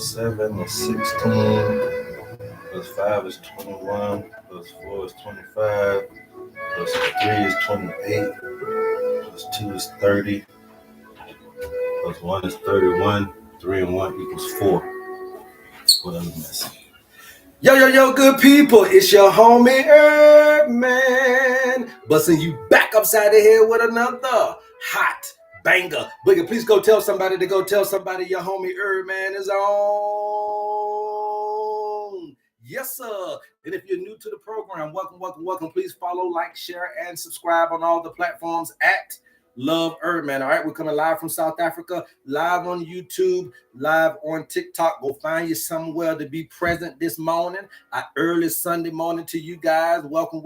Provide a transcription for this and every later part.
7 is 16, plus 5 is 21, plus 4 is 25, plus 3 is 28, plus 2 is 30, plus 1 is 31, 3 and 1 equals 4. What am I missing? Yo, good people, it's your homie HerbMan, busting you back upside the head with another hot banger. Boogie, please go tell somebody your homie HerbMan is on. Yes, sir. And if you're new to the program, welcome. Please follow, like, share, and subscribe on all the platforms at Love HerbMan. All right, we're coming live from South Africa, live on YouTube, live on TikTok. Go find you somewhere to be present this morning, early Sunday morning to you guys. Welcome.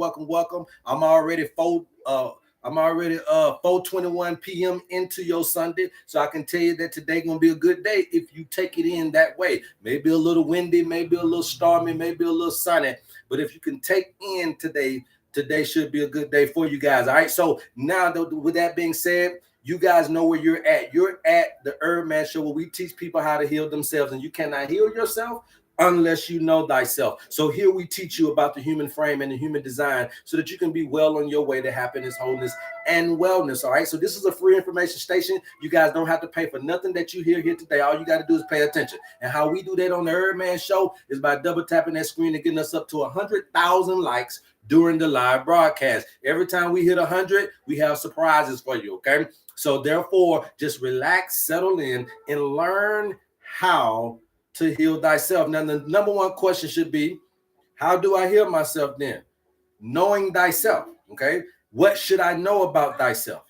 I'm already 4:21 p.m. into your Sunday, so I can tell you that today gonna be a good day if you take it in that way. Maybe a little windy, maybe a little stormy, maybe a little sunny, but if you can take in today should be a good day for you guys. All right, so now with that being said, you guys know where you're at. You're at the HerbMan Show, where we teach people how to heal themselves, and you cannot heal yourself unless you know thyself. So here we teach you about the human frame and the human design so that you can be well on your way to happiness, wholeness, and wellness. All right, so this is a free information station. You guys don't have to pay for nothing that you hear here today. All you got to do is pay attention. And how we do that on the HerbMan Show is by double tapping that screen and getting us up to 100,000 likes during the live broadcast. Every time we hit 100, we have surprises for you, okay? So therefore, just relax, settle in, and learn how to heal thyself. Now, the number one question should be, how do I heal myself then? Knowing thyself, okay? What should I know about thyself?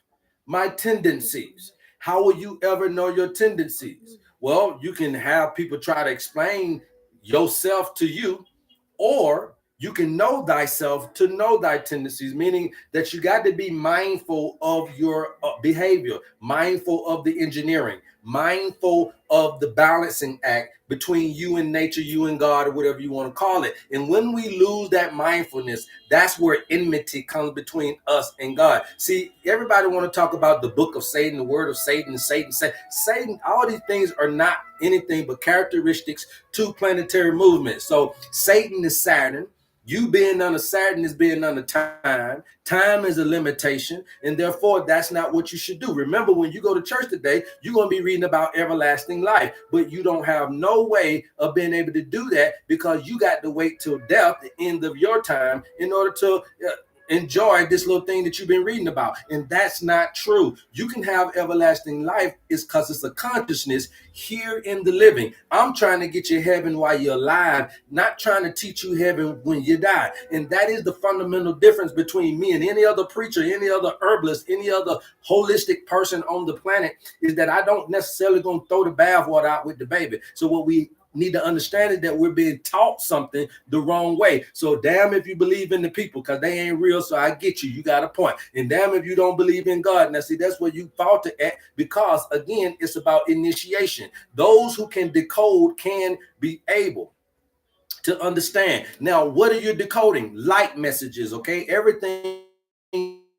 My tendencies. How will you ever know your tendencies? Well, you can have people try to explain yourself to you, or you can know thyself to know thy tendencies, meaning that you got to be mindful of your behavior, mindful of the engineering, mindful of the balancing act between you and nature, you and God, or whatever you want to call it. And when we lose that mindfulness, that's where enmity comes between us and God. See, everybody want to talk about the book of Satan, the word of Satan, Satan. All these things are not anything but characteristics to planetary movement. So Satan is Saturn. You being under Saturn is being under time. Time is a limitation, and therefore that's not what you should do. Remember, when you go to church today, you're going to be reading about everlasting life, but you don't have no way of being able to do that because you got to wait till death, the end of your time, in order to enjoy this little thing that you've been reading about. And that's not true. You can have everlasting life is because it's a consciousness here in the living. I'm trying to get you heaven while you're alive, not trying to teach you heaven when you die. And that is the fundamental difference between me and any other preacher, any other herbalist, any other holistic person on the planet, is that I don't necessarily gonna throw the bathwater out with the baby. So what we need to understand it that we're being taught something the wrong way. So damn if you believe in the people because they ain't real. So I get you. You got a point. And damn if you don't believe in God. Now see, that's where you falter at, because again, it's about initiation. Those who can decode can be able to understand. Now, what are you decoding? Light messages, okay? Everything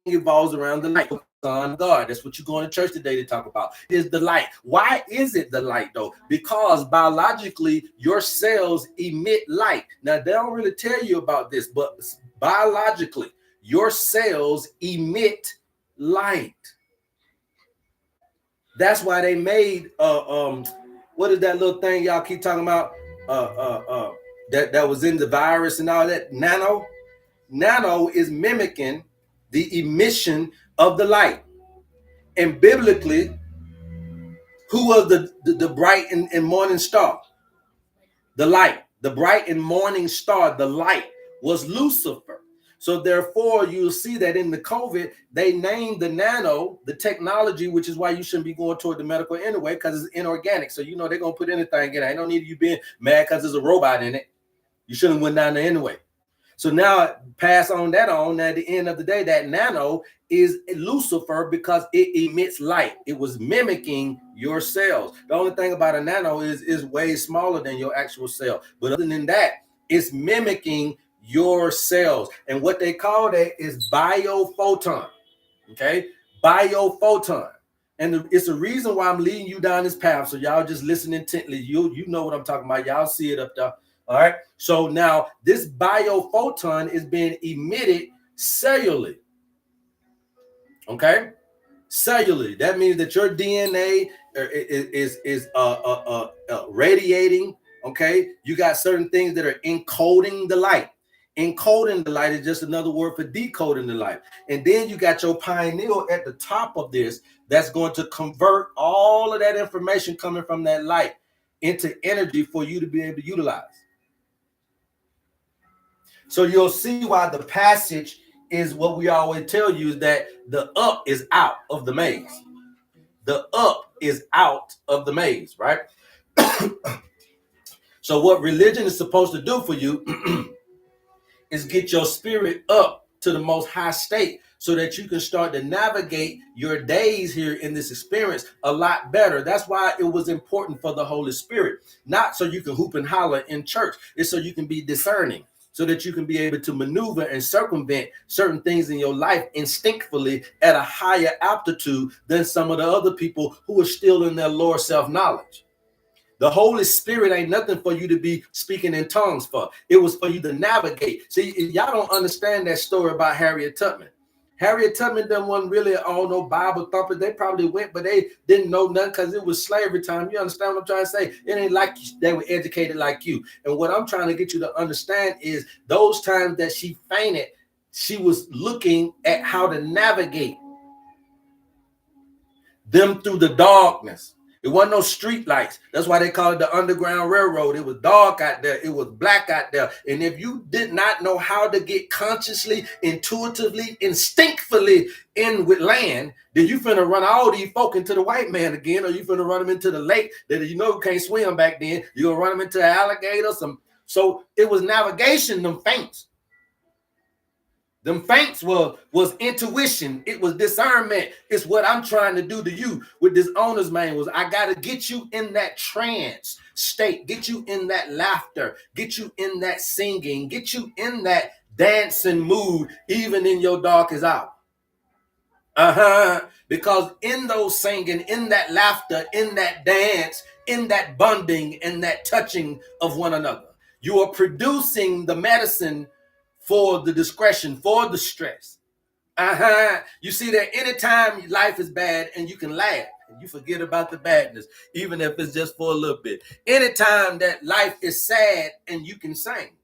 evolves around the light. Son, God, that's what you're going to church today to talk about, is the light. Why is it the light though? Because biologically your cells emit light. Now they don't really tell you about this, but biologically your cells emit light. That's why they made what is that little thing y'all keep talking about that was in the virus and all that? Nano is mimicking the emission of the light. And biblically, who was the bright and morning star? The light. The bright and morning star, the light, was Lucifer. So therefore, you'll see that in the COVID, they named the nano, the technology, which is why you shouldn't be going toward the medical anyway, because it's inorganic. So you know they're going to put anything in it. Ain't no need of you being mad because there's a robot in it. You shouldn't have went down there anyway. So now pass on that on. At the end of the day, that nano is Lucifer because it emits light. It was mimicking your cells. The only thing about a nano is way smaller than your actual cell. But other than that, it's mimicking your cells. And what they call that is biophoton. Okay? Biophoton. And it's the reason why I'm leading you down this path. So y'all just listen intently. You know what I'm talking about. Y'all see it up there. All right. So now this biophoton is being emitted cellularly. Okay. Cellularly. That means that your DNA is radiating. Okay. You got certain things that are encoding the light. Encoding the light is just another word for decoding the light. And then you got your pineal at the top of this that's going to convert all of that information coming from that light into energy for you to be able to utilize. So you'll see why the passage is what we always tell you, is that the up is out of the maze. The up is out of the maze, right? So what religion is supposed to do for you is get your spirit up to the most high state so that you can start to navigate your days here in this experience a lot better. That's why it was important for the Holy Spirit, not so you can hoop and holler in church. It's so you can be discerning, so that you can be able to maneuver and circumvent certain things in your life instinctively at a higher altitude than some of the other people who are still in their lower self-knowledge. The Holy Spirit ain't nothing for you to be speaking in tongues for. It was for you to navigate. See, y'all don't understand that story about Harriet Tubman. Harriet Tubman done wasn't really all no Bible thumpers. They probably went, but they didn't know nothing because it was slavery time. You understand what I'm trying to say? It ain't like they were educated like you. And what I'm trying to get you to understand is those times that she fainted, she was looking at how to navigate them through the darkness. It wasn't no street lights. That's why they call it the Underground Railroad. It was dark out there. It was black out there. And if you did not know how to get consciously, intuitively, instinctively in with land, then you finna run all these folk into the white man again, or you finna run them into the lake that you know can't swim back then. You're gonna run them into an alligator. So it was navigation, them faints. Them faints was intuition. It was discernment. It's what I'm trying to do to you with this owner's manual. I got to get you in that trance state, get you in that laughter, get you in that singing, get you in that dancing mood, even in your darkest hour. Because in those singing, in that laughter, in that dance, in that bonding, in that touching of one another, you are producing the medicine for the discretion, for the stress. You see that anytime life is bad and you can laugh and you forget about the badness, even if it's just for a little bit. Anytime that life is sad and you can sing,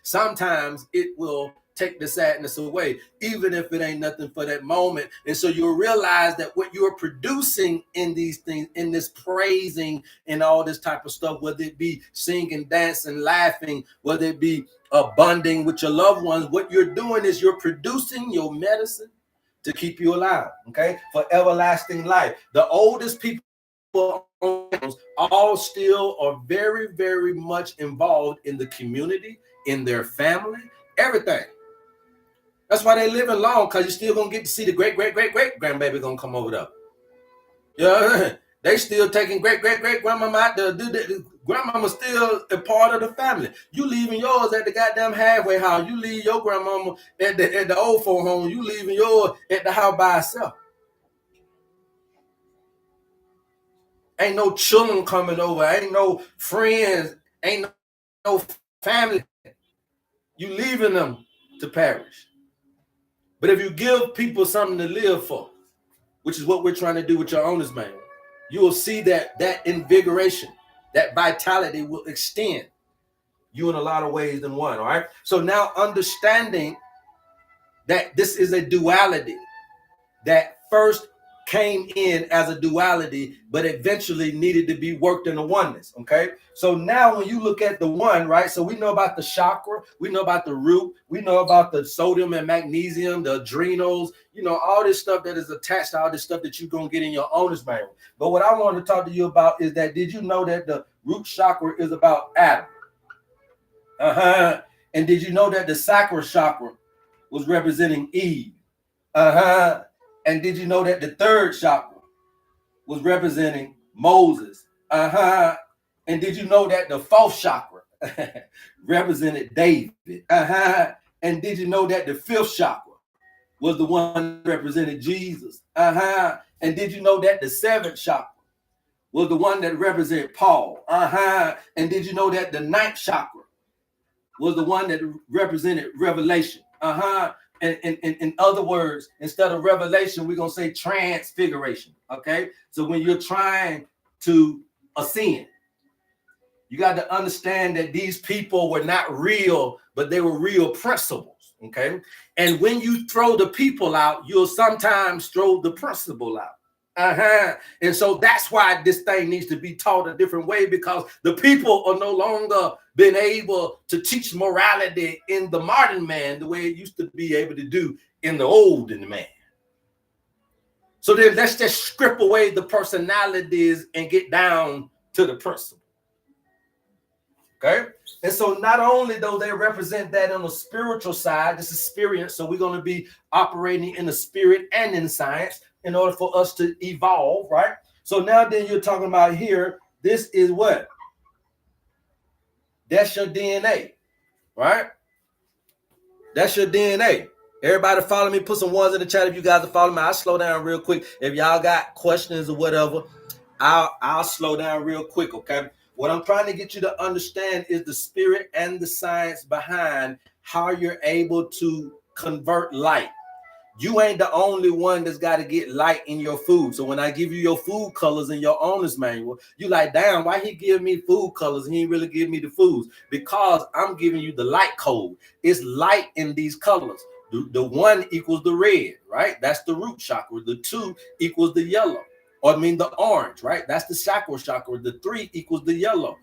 sometimes it will take the sadness away, even if it ain't nothing for that moment. And so you'll realize that what you're producing in these things, in this praising and all this type of stuff, whether it be singing, dancing, laughing, whether it be bonding with your loved ones, what you're doing is you're producing your medicine to keep you alive, okay, for everlasting life. The oldest people all still are very, very much involved in the community, in their family, everything. That's why they living long, because you're still gonna get to see the great, great, great, great grandbaby gonna come over there. Yeah, they still taking great, great, great grandmama out there. Grandmama still a part of the family. You leaving yours at the goddamn halfway house. You leave your grandmama at the old folk home. You leaving yours at the house by itself. Ain't no children coming over. Ain't no friends. Ain't no family. You leaving them to perish. But if you give people something to live for, which is what we're trying to do with your owner's manual, you will see that invigoration, that vitality will extend you in a lot of ways than one. All right. So now understanding that this is a duality that first came in as a duality, but eventually needed to be worked in a oneness. Okay. So now when you look at the one, right? So we know about the chakra, we know about the root, we know about the sodium and magnesium, the adrenals, all this stuff that is attached to all this stuff that you're going to get in your owner's manual. But what I want to talk to you about is that, did you know that the root chakra is about Adam? And did you know that the sacral chakra was representing Eve? And did you know that the third chakra was representing Moses? And did you know that the fourth chakra represented David? And did you know that the fifth chakra was the one that represented Jesus? And did you know that the seventh chakra was the one that represented Paul? And did you know that the ninth chakra was the one that represented revelation? And in other words, instead of revelation, we're going to say transfiguration. Okay. So when you're trying to ascend, you got to understand that these people were not real, but they were real principles. Okay. And when you throw the people out, you'll sometimes throw the principle out. And so that's why this thing needs to be taught a different way, because the people are no longer been able to teach morality in the modern man the way it used to be able to do in the olden man. So then let's just strip away the personalities and get down to the principle. Okay. And so not only though they represent that on the spiritual side, this is Spirience. So we're going to be operating in the spirit and in science in order for us to evolve, right? So now then you're talking about here, this is what? That's your DNA, right? That's your DNA. Everybody follow me. Put some ones in the chat if you guys are following me. I'll slow down real quick. If y'all got questions or whatever, I'll slow down real quick, okay? What I'm trying to get you to understand is the spirit and the science behind how you're able to convert light. You ain't the only one that's got to get light in your food. So when I give you your food colors in your owner's manual, you like, damn, why he give me food colors? He ain't really give me the foods, because I'm giving you the light code. It's light in these colors. The one equals the red, right? That's the root chakra. The two equals the yellow, or the orange, right? That's the sacral chakra. The three equals the yellow,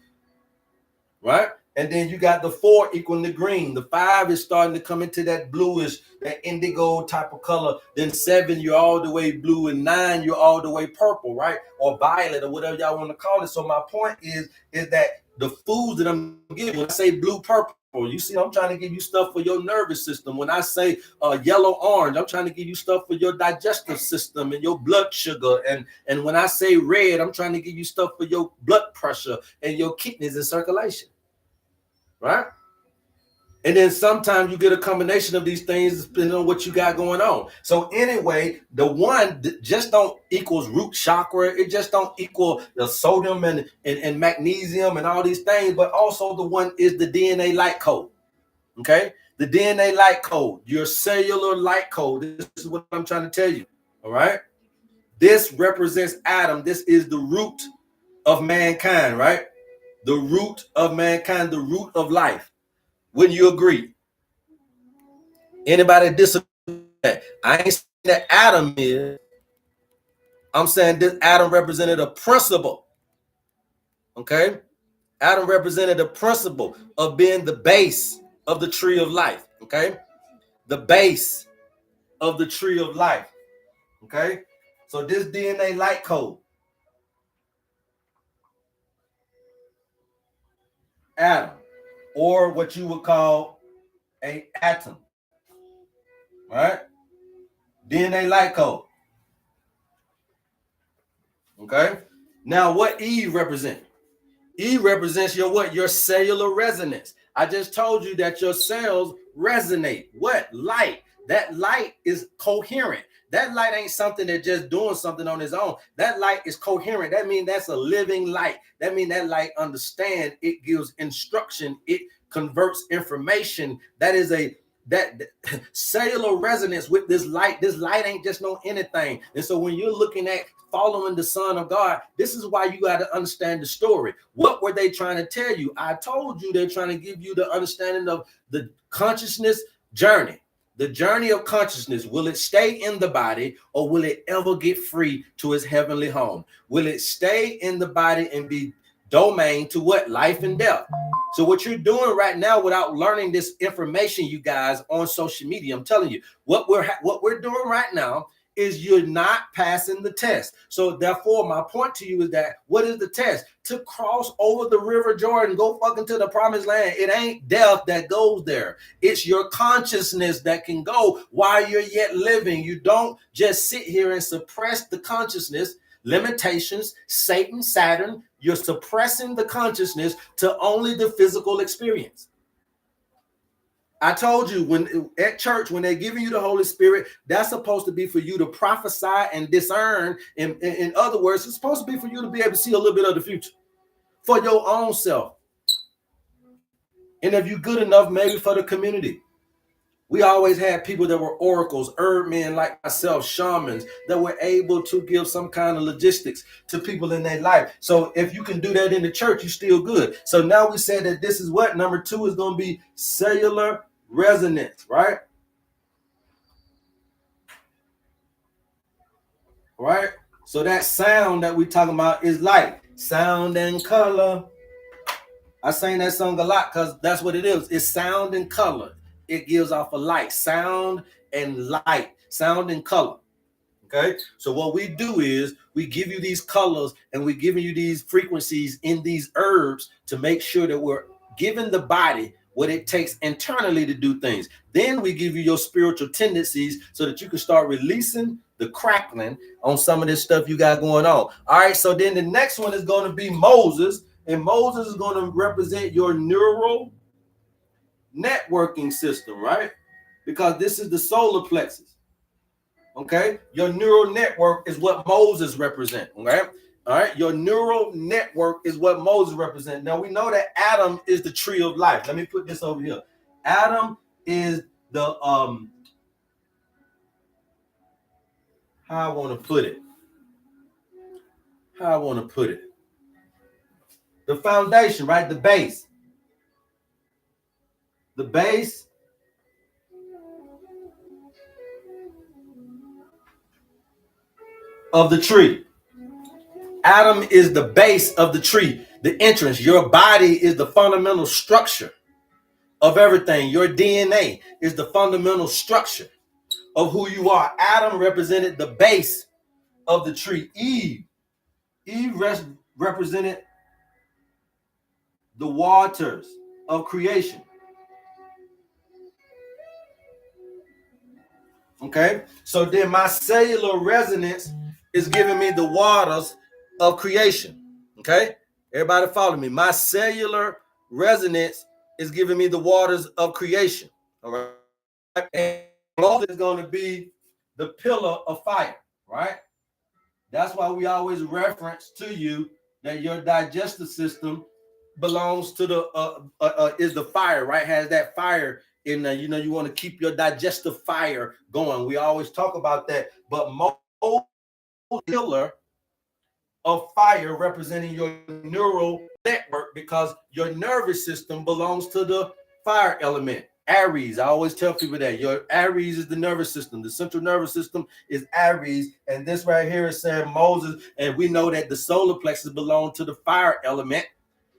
right? And then you got the 4 equaling the green. The 5 is starting to come into that bluish, that indigo type of color. Then 7, you're all the way blue. And 9, you're all the way purple, right? Or violet, or whatever y'all want to call it. So my point is that the foods that I'm giving, when I say blue, purple, you see, I'm trying to give you stuff for your nervous system. When I say yellow, orange, I'm trying to give you stuff for your digestive system and your blood sugar. And when I say red, I'm trying to give you stuff for your blood pressure and your kidneys and circulation. Right? And then sometimes you get a combination of these things depending on what you got going on. So anyway, the one just don't equals root chakra. It just don't equal the sodium and magnesium and all these things. But also the one is the DNA light code. Okay? The DNA light code, your cellular light code. This is what I'm trying to tell you. All right? This represents Adam. This is the root of mankind, right? The root of mankind, the root of life. Wouldn't you agree? Anybody disagree? I ain't saying that Adam is. I'm saying this Adam represented a principle. Okay? Adam represented a principle of being the base of the tree of life. Okay? The base of the tree of life. Okay? So this DNA light code atom, or what you would call a atom, right? DNA light code. Okay. Now, what E represents? E represents your what? Your cellular resonance. I just told you that your cells resonate. What? Light. That light is coherent. That light ain't something that just doing something on its own. That light is coherent. That means that's a living light. That means that light understands. It gives instruction. It converts information. That is that cellular resonance with this light. This light ain't just no anything. And so when you're looking at following the Son of God, this is why you got to understand the story. What were they trying to tell you? I told you they're trying to give you the understanding of the consciousness journey. The journey of consciousness. Will it stay in the body, or will it ever get free to its heavenly home? Will it stay in the body and be domain to what? Life and death. So what you're doing right now without learning this information, you guys, on social media, I'm telling you, what we're doing right now is you're not passing the test. So therefore, my point to you is that what is the test? To cross over the river Jordan, go fucking to the promised land. It ain't death that goes there. It's your consciousness that can go while you're yet living. You don't just sit here and suppress the consciousness, limitations, Satan, Saturn. You're suppressing the consciousness to only the physical experience. I told you, when at church, when they're giving you the Holy Spirit, that's supposed to be for you to prophesy and discern. In other words, it's supposed to be for you to be able to see a little bit of the future for your own self. And if you're good enough, maybe for the community. We always had people that were oracles, HerbMan like myself, shamans, that were able to give some kind of logistics to people in their life. So if you can do that in the church, you're still good. So now we said that this is what? Number 2 is going to be cellular resonance, right? Right? So that sound that we're talking about is light, sound and color. I sang that song a lot because that's what it is. It's sound and color. It gives off a light, sound and light, sound and color. Okay. So what we do is we give you these colors and we're giving you these frequencies in these herbs to make sure that we're giving the body what it takes internally to do things. Then we give you your spiritual tendencies so that you can start releasing the crackling on some of this stuff you got going on. All right. So then the next one is going to be Moses, and Moses is going to represent your neural networking system, right? Because this is the solar plexus. Okay, your neural network is what Moses represents. Okay, all right, your neural network is what Moses represents. Now we know that Adam is the tree of life. Let me put this over here. Adam is the how I want to put it. The foundation, right? The base. The base of the tree. Adam is the base of the tree, the entrance. Your body is the fundamental structure of everything. Your DNA is the fundamental structure of who you are. Adam represented the base of the tree. Eve represented the waters of creation. Okay, so then my cellular resonance is giving me the waters of creation. Okay, everybody follow me. My cellular resonance is giving me the waters of creation. All right, and Moses is going to be the pillar of fire. Right, that's why we always reference to you that your digestive system belongs to the is the fire. Right, has that fire. In you want to keep your digestive fire going. We always talk about that. But Moses pillar of fire representing your neural network, because your nervous system belongs to the fire element. Aries. I always tell people that your Aries is the nervous system. The central nervous system is Aries, and this right here is saying Moses. And we know that the solar plexus belong to the fire element.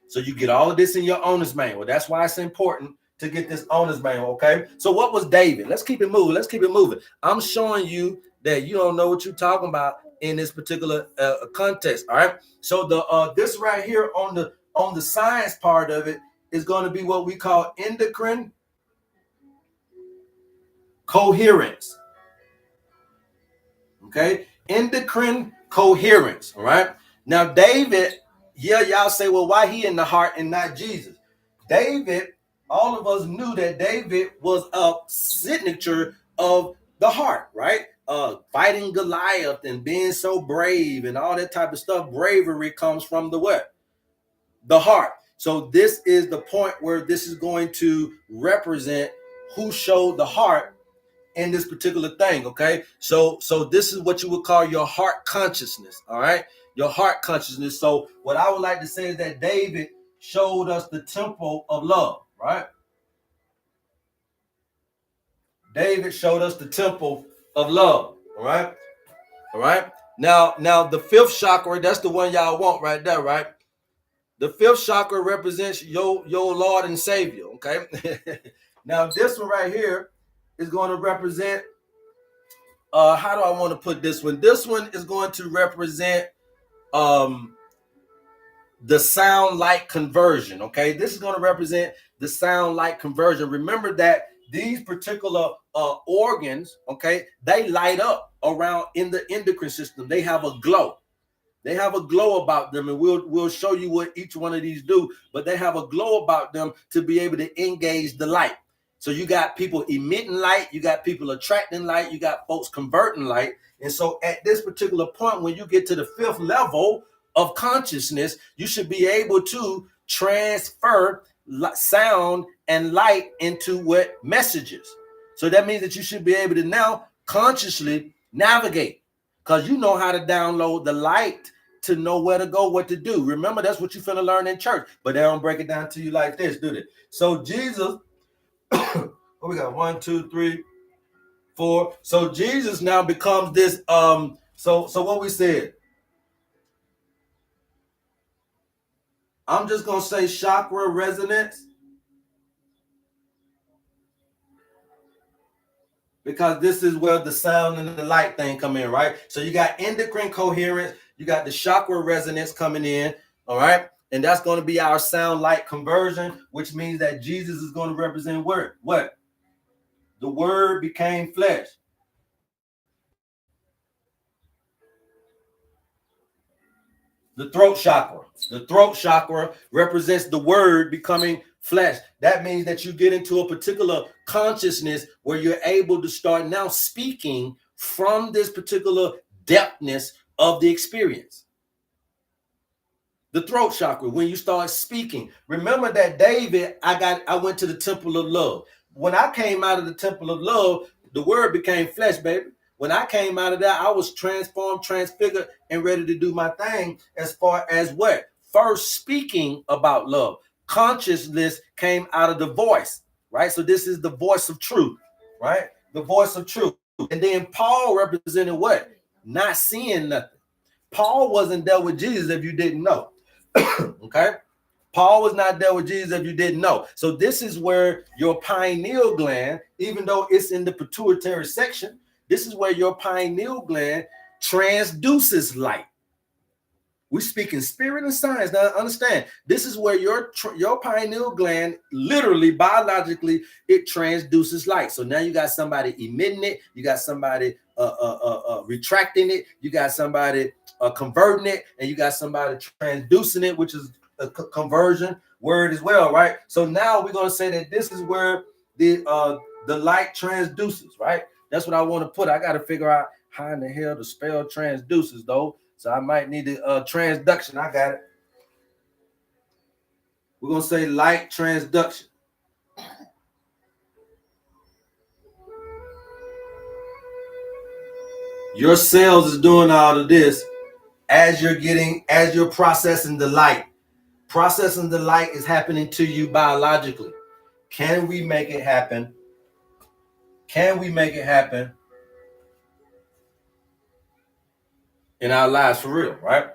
So you get all of this in your owner's manual. That's why it's important to get this owner's manual, okay? So what was David? Let's keep it moving. I'm showing you that you don't know what you're talking about in this particular context, all right? So the this right here on the science part of it is going to be what we call endocrine coherence. Okay, endocrine coherence. All right. Now, David, yeah, y'all say, well, why he in the heart and not Jesus? David, all of us knew that David was a signature of the heart, right? Fighting Goliath and being so brave and all that type of stuff. Bravery comes from the what? The heart. So this is the point where this is going to represent who showed the heart in this particular thing. Okay, so this is what you would call your heart consciousness. All right, your heart consciousness. So what I would like to say is that David showed us the temple of love. Right, David showed us the temple of love. All right, all right. Now the fifth chakra, that's the one y'all want right there. Right, the fifth chakra represents your Lord and Savior. Okay, now this one right here is going to represent, how do I want to put this one? This one is going to represent the sound light conversion. Okay, this is going to represent the sound light conversion. Remember that these particular organs, okay, they light up around in the endocrine system. They have a glow. They have a glow about them, and we'll show you what each one of these do. But they have a glow about them to be able to engage the light. So you got people emitting light, you got people attracting light, you got folks converting light. And so at this particular point, when you get to the fifth level of consciousness, you should be able to transfer sound and light into what messages. So that means that you should be able to now consciously navigate, because you know how to download the light to know where to go, what to do. Remember, that's what you're finna learn in church, but they don't break it down to you like this, do they? So Jesus, what we got? 1, 2, 3, 4. So Jesus now becomes this. So what we said. I'm just gonna say chakra resonance, because this is where the sound and the light thing come in, right? So you got endocrine coherence, you got the chakra resonance coming in, all right? And that's going to be our sound light conversion, which means that Jesus is going to represent word. What? The word became flesh. The throat chakra. The throat chakra represents the word becoming flesh. That means that you get into a particular consciousness where you're able to start now speaking from this particular depthness of the experience. The throat chakra, when you start speaking. Remember that David, I went to the temple of love. When I came out of the temple of love, the word became flesh, baby. When I came out of that, I was transformed, transfigured, and ready to do my thing as far as what? First speaking about love. Consciousness came out of the voice, right? So this is the voice of truth, right? The voice of truth. And then Paul represented what? Not seeing nothing. Paul wasn't there with Jesus if you didn't know. Okay? Paul was not there with Jesus if you didn't know. So this is where your pineal gland, even though it's in the pituitary section, this is where your pineal gland transduces light. We speak in spirit and science. Now understand, this is where your pineal gland, literally, biologically, it transduces light. So now you got somebody emitting it, you got somebody retracting it, you got somebody converting it, and you got somebody transducing it, which is a conversion word as well, right? So now we're gonna say that this is where the light transduces, right? That's what I want to put. I got to figure out how in the hell to spell transduces, though. So I might need a transduction. I got it. We're gonna say light transduction. Your cells is doing all of this as you're processing the light. Processing the light is happening to you biologically. Can we make it happen? Can we make it happen in our lives for real, right?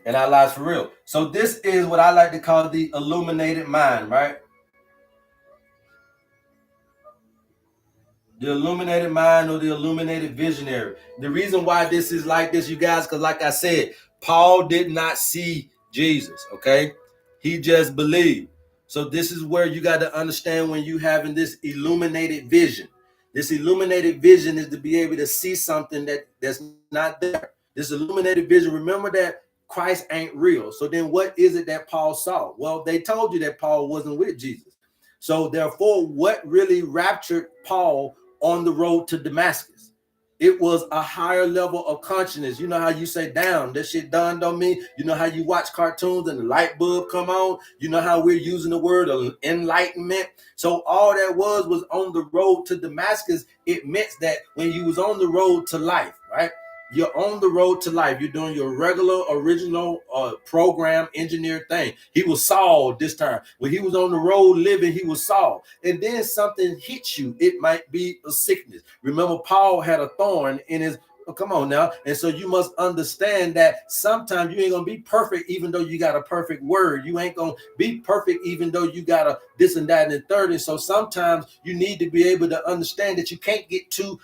In our lives for real. So this is what I like to call the illuminated mind, right? The illuminated mind or the illuminated visionary. The reason why this is like this, you guys, because like I said, Paul did not see Jesus, okay? He just believed. So this is where you got to understand when you having this illuminated vision. This illuminated vision is to be able to see something that's not there. This illuminated vision, remember that Christ ain't real. So then what is it that Paul saw? Well, they told you that Paul wasn't with Jesus. So therefore, what really raptured Paul on the road to Damascus? It was a higher level of consciousness. You know how you say, "Damn, that shit dawned on me." You know how you watch cartoons and the light bulb come on. You know how we're using the word of enlightenment. So all that was on the road to Damascus. It meant that when you was on the road to life, right? You're on the road to life. You're doing your regular, original, program engineer thing. He was Saul this time. When he was on the road living, he was Saul. And then something hits you. It might be a sickness. Remember, Paul had a thorn in his. Oh, come on now. And so you must understand that sometimes you ain't going to be perfect, even though you got a perfect word. You ain't going to be perfect, even though you got a this and that and the third. And so sometimes you need to be able to understand that you can't get too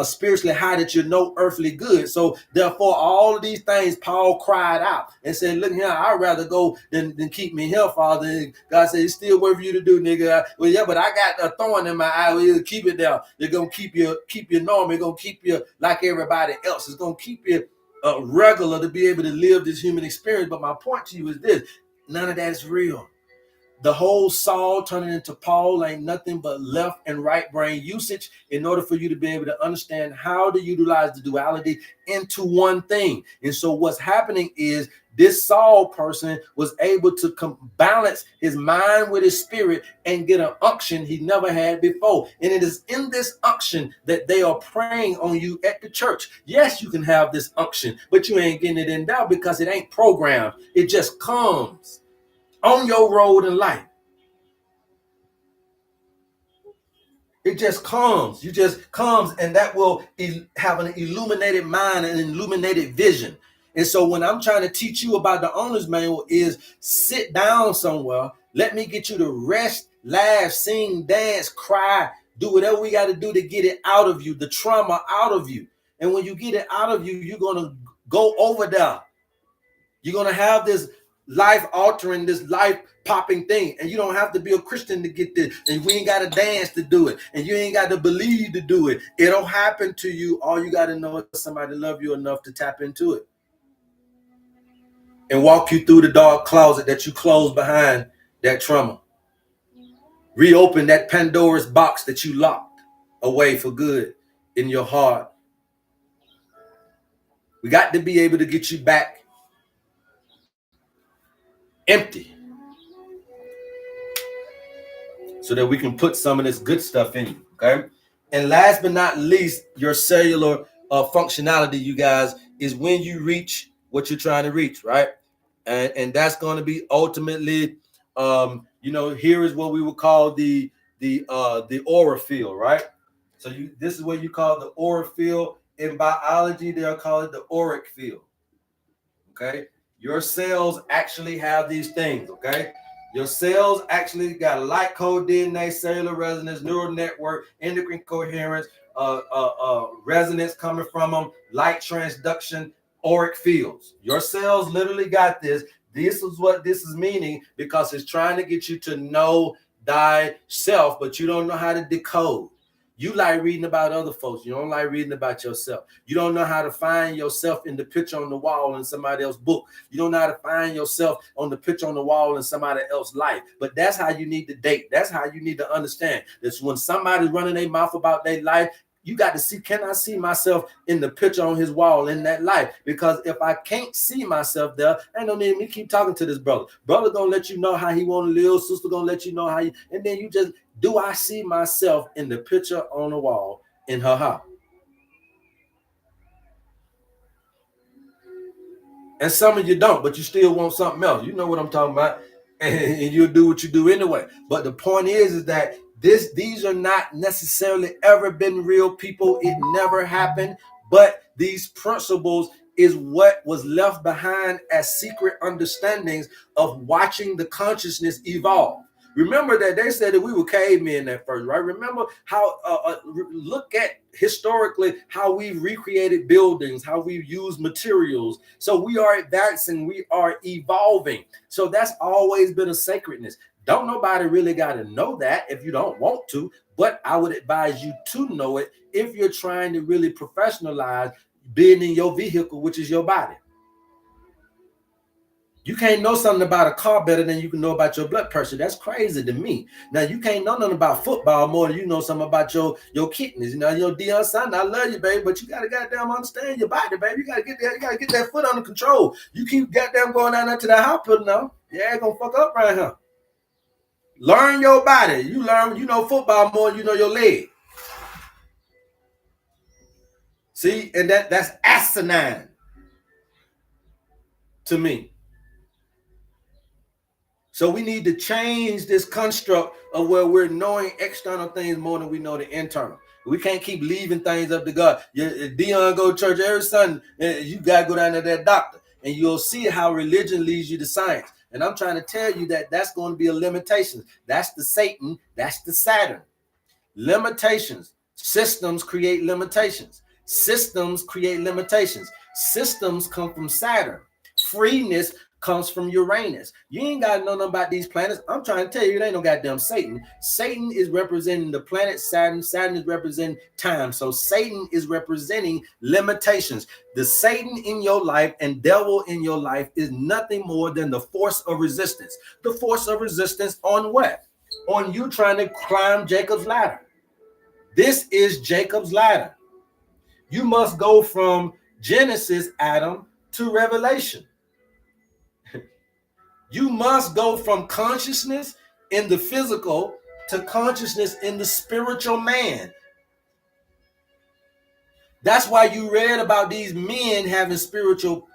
spiritually high that you're no earthly good. So therefore, all of these things Paul cried out and said, "Look here, I'd rather go than keep me here, Father." And God said, "It's still work for you to do, nigga." Well, yeah, but I got a thorn in my eye. Well, you keep it there. They're gonna keep you normal. It's gonna keep you like everybody else. It's gonna keep you regular to be able to live this human experience. But my point to you is this: none of that is real. The whole Saul turning into Paul ain't nothing but left and right brain usage in order for you to be able to understand how to utilize the duality into one thing. And so what's happening is this Saul person was able to balance his mind with his spirit and get an unction he never had before. And it is in this unction that they are praying on you at the church. Yes, you can have this unction, but you ain't getting it in there because it ain't programmed. It just comes on your road in life. It just comes. You just comes, and that will have an illuminated mind and illuminated vision. And so when I'm trying to teach you about the owner's manual is sit down somewhere. Let me get you to rest, laugh, sing, dance, cry, do whatever we got to do to get it out of you, the trauma out of you. And when you get it out of you, you're going to go over there. You're going to have this life altering, this life popping thing. And you don't have to be a Christian to get this. And we ain't got to dance to do it. And you ain't got to believe to do it. It'll happen to you. All you got to know is somebody love you enough to tap into it and walk you through the dark closet that you closed behind that trauma. Reopen that Pandora's box that you locked away for good in your heart. We got to be able to get you back empty so that we can put some of this good stuff in you, okay? And last but not least, your cellular functionality, you guys, is when you reach what you're trying to reach, right? And that's going to be ultimately, here is what we would call the aura field, right? So this is what you call the aura field. In biology, they'll call it the auric field, okay? Your cells actually have these things, okay? Your cells actually got light code DNA, cellular resonance, neural network, endocrine coherence, resonance coming from them, light transduction, auric fields. Your cells literally got this. This is what this is meaning because it's trying to get you to know thyself, but you don't know how to decode. You like reading about other folks. You don't like reading about yourself. You don't know how to find yourself in the picture on the wall in somebody else's book. You don't know how to find yourself on the picture on the wall in somebody else's life. But that's how you need to date. That's how you need to understand. That's when somebody's running their mouth about their life, you got to see, can I see myself in the picture on his wall in that life? Because if I can't see myself there, ain't no need me keep talking to this brother. Brother gonna let you know how he want to live. Sister gonna let you know how and then you just, do I see myself in the picture on the wall in her house? And some of you don't, but you still want something else. You know what I'm talking about. And you'll do what you do anyway. But the point is that these are not necessarily ever been real people. It never happened. But these principles is what was left behind as secret understandings of watching the consciousness evolve. Remember that they said that we were cavemen at first, right? Remember how, look at historically how we've recreated buildings, how we've used materials. So we are advancing, we are evolving. So that's always been a sacredness. Don't nobody really got to know that if you don't want to, but I would advise you to know it if you're trying to really professionalize being in your vehicle, which is your body. You can't know something about a car better than you can know about your blood pressure. That's crazy to me. Now, you can't know nothing about football more than you know something about your kidneys. You know, your Deion son, I love you, baby, but you got to goddamn understand your body, baby. You got to get that, you got to get that foot under control. You keep goddamn going down there to the hospital now. Yeah, it's going to fuck up right here. Learn your body. You learn, you know football more than you know your leg. See, and that's asinine to me. So we need to change this construct of where we're knowing external things more than we know the internal. We can't keep leaving things up to God. Dion go to church every Sunday. You got to go down to that doctor. And you'll see how religion leads you to science. And I'm trying to tell you that that's going to be a limitation. That's the Satan. That's the Saturn. Limitations. Systems create limitations. Systems create limitations. Systems come from Saturn. Freeness comes from Uranus. You ain't got to know nothing about these planets. I'm trying to tell you, it ain't no goddamn Satan. Satan is representing the planet Saturn. Saturn is representing time. So Satan is representing limitations. The Satan in your life and devil in your life is nothing more than the force of resistance. The force of resistance on what? On you trying to climb Jacob's ladder. This is Jacob's ladder. You must go from Genesis, Adam, to Revelation. You must go from consciousness in the physical to consciousness in the spiritual man. That's why you read about these men having spiritual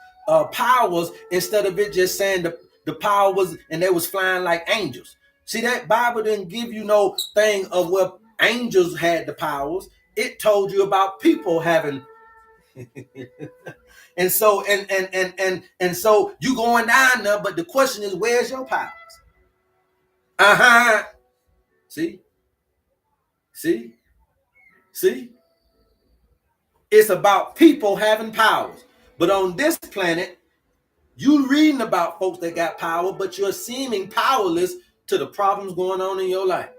powers instead of it just saying the power was and they was flying like angels. See, that Bible didn't give you no thing of where angels had the powers. It told you about people having and so so you going down there, but the question is, where's your powers? See, it's about people having powers. But on this planet, you reading about folks that got power, but you're seeming powerless to the problems going on in your life.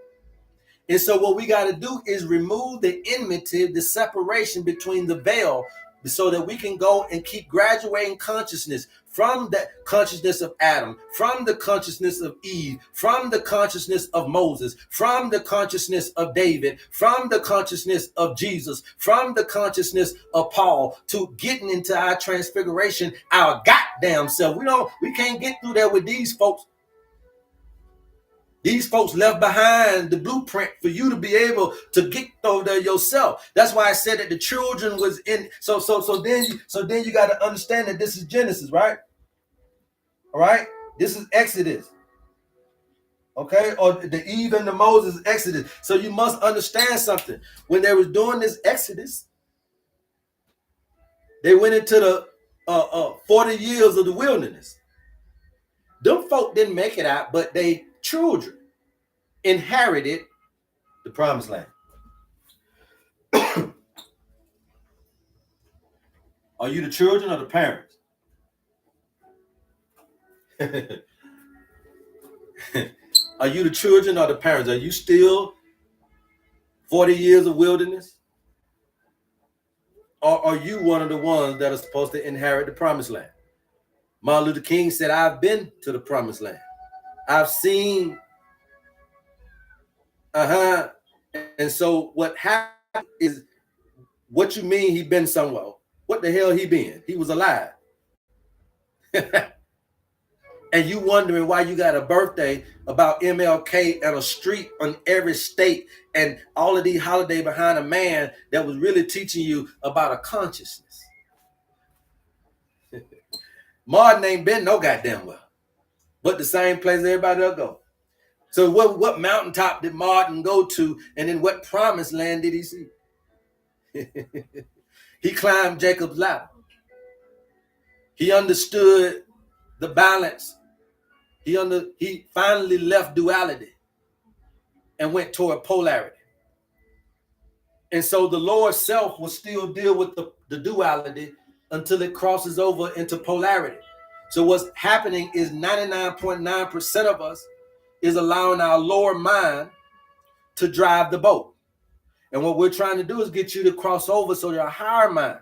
And so what we got to do is remove the enmity, the separation between the veil, so that we can go and keep graduating consciousness from the consciousness of Adam, from the consciousness of Eve, from the consciousness of Moses, from the consciousness of David, from the consciousness of Jesus, from the consciousness of Paul, to getting into our transfiguration, our goddamn self. We can't get through there with these folks. These folks left behind the blueprint for you to be able to get through there yourself. That's why I said that the children was in. So then you got to understand that this is Genesis, right? All right, this is Exodus. Okay, or the Eve and the Moses Exodus. So you must understand something. When they was doing this Exodus, they went into the 40 years of the wilderness. Them folk didn't make it out, but they children inherited the promised land. Are you the children or the parents? Are you the children or the parents? Are you still 40 years of wilderness? Or are you one of the ones that are supposed to inherit the promised land? Martin Luther King said, I've been to the promised land. I've seen. And so what happened is, what you mean he been somewhere? What the hell he been? He was alive. And you wondering why you got a birthday about MLK and a street on every state and all of these holidays behind a man that was really teaching you about a consciousness. Martin ain't been no goddamn well, but the same place everybody else go. So what mountaintop did Martin go to, and then what promised land did he see? He climbed Jacob's ladder. He understood the balance. He finally left duality and went toward polarity. And so the Lord self will still deal with the duality until it crosses over into polarity. So what's happening is 99.9% of us is allowing our lower mind to drive the boat. And what we're trying to do is get you to cross over so your higher mind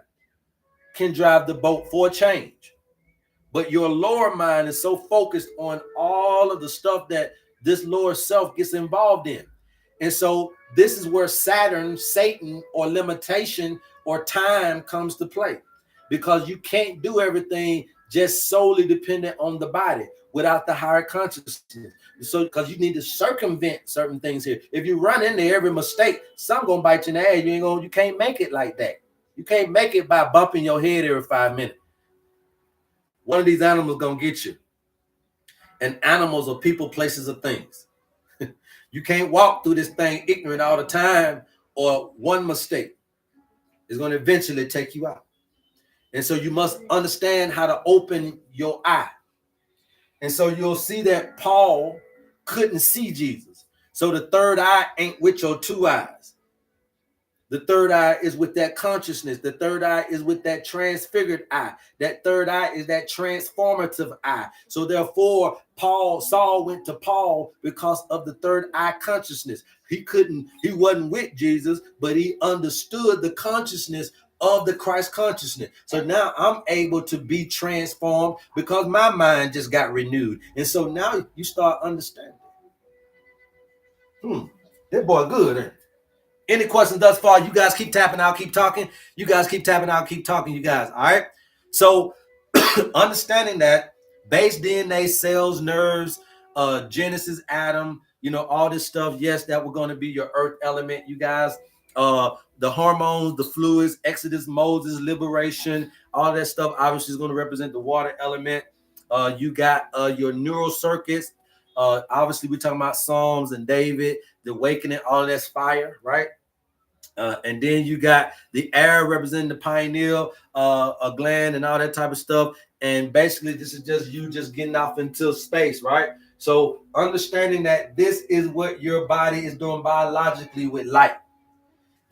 can drive the boat for a change. But your lower mind is so focused on all of the stuff that this lower self gets involved in. And so this is where Saturn, Satan, or limitation or time comes to play, because you can't do everything just solely dependent on the body without the higher consciousness. So because you need to circumvent certain things here. If you run into every mistake, some gonna bite you in the ass. You can't make it like that. You can't make it by bumping your head every 5 minutes. One of these animals gonna get you. And animals are people, places, or things. You can't walk through this thing ignorant all the time, or one mistake is going to eventually take you out. And so you must understand how to open your eye. And so you'll see that Paul couldn't see Jesus. So the third eye ain't with your two eyes. The third eye is with that consciousness. The third eye is with that transfigured eye. That third eye is that transformative eye. So therefore, Saul went to Paul because of the third eye consciousness. He wasn't with Jesus, but he understood the consciousness of the Christ consciousness. So now I'm able to be transformed because my mind just got renewed. And so now you start understanding. That boy good, ain't it? Any questions thus far? You guys keep tapping, I'll keep talking. You guys keep tapping, I'll keep talking, you guys. All right. So understanding that base DNA, cells, nerves, Genesis, atom, all this stuff. Yes, that we're going to be your earth element, you guys. The hormones, the fluids, Exodus, Moses, liberation, all that stuff obviously is going to represent the water element. You got your neural circuits. Obviously, we're talking about Psalms and David, the awakening, all that's fire, right? And then you got the air representing the pineal, a gland, and all that type of stuff. And basically, this is just you just getting off into space, right? So understanding that this is what your body is doing biologically with light.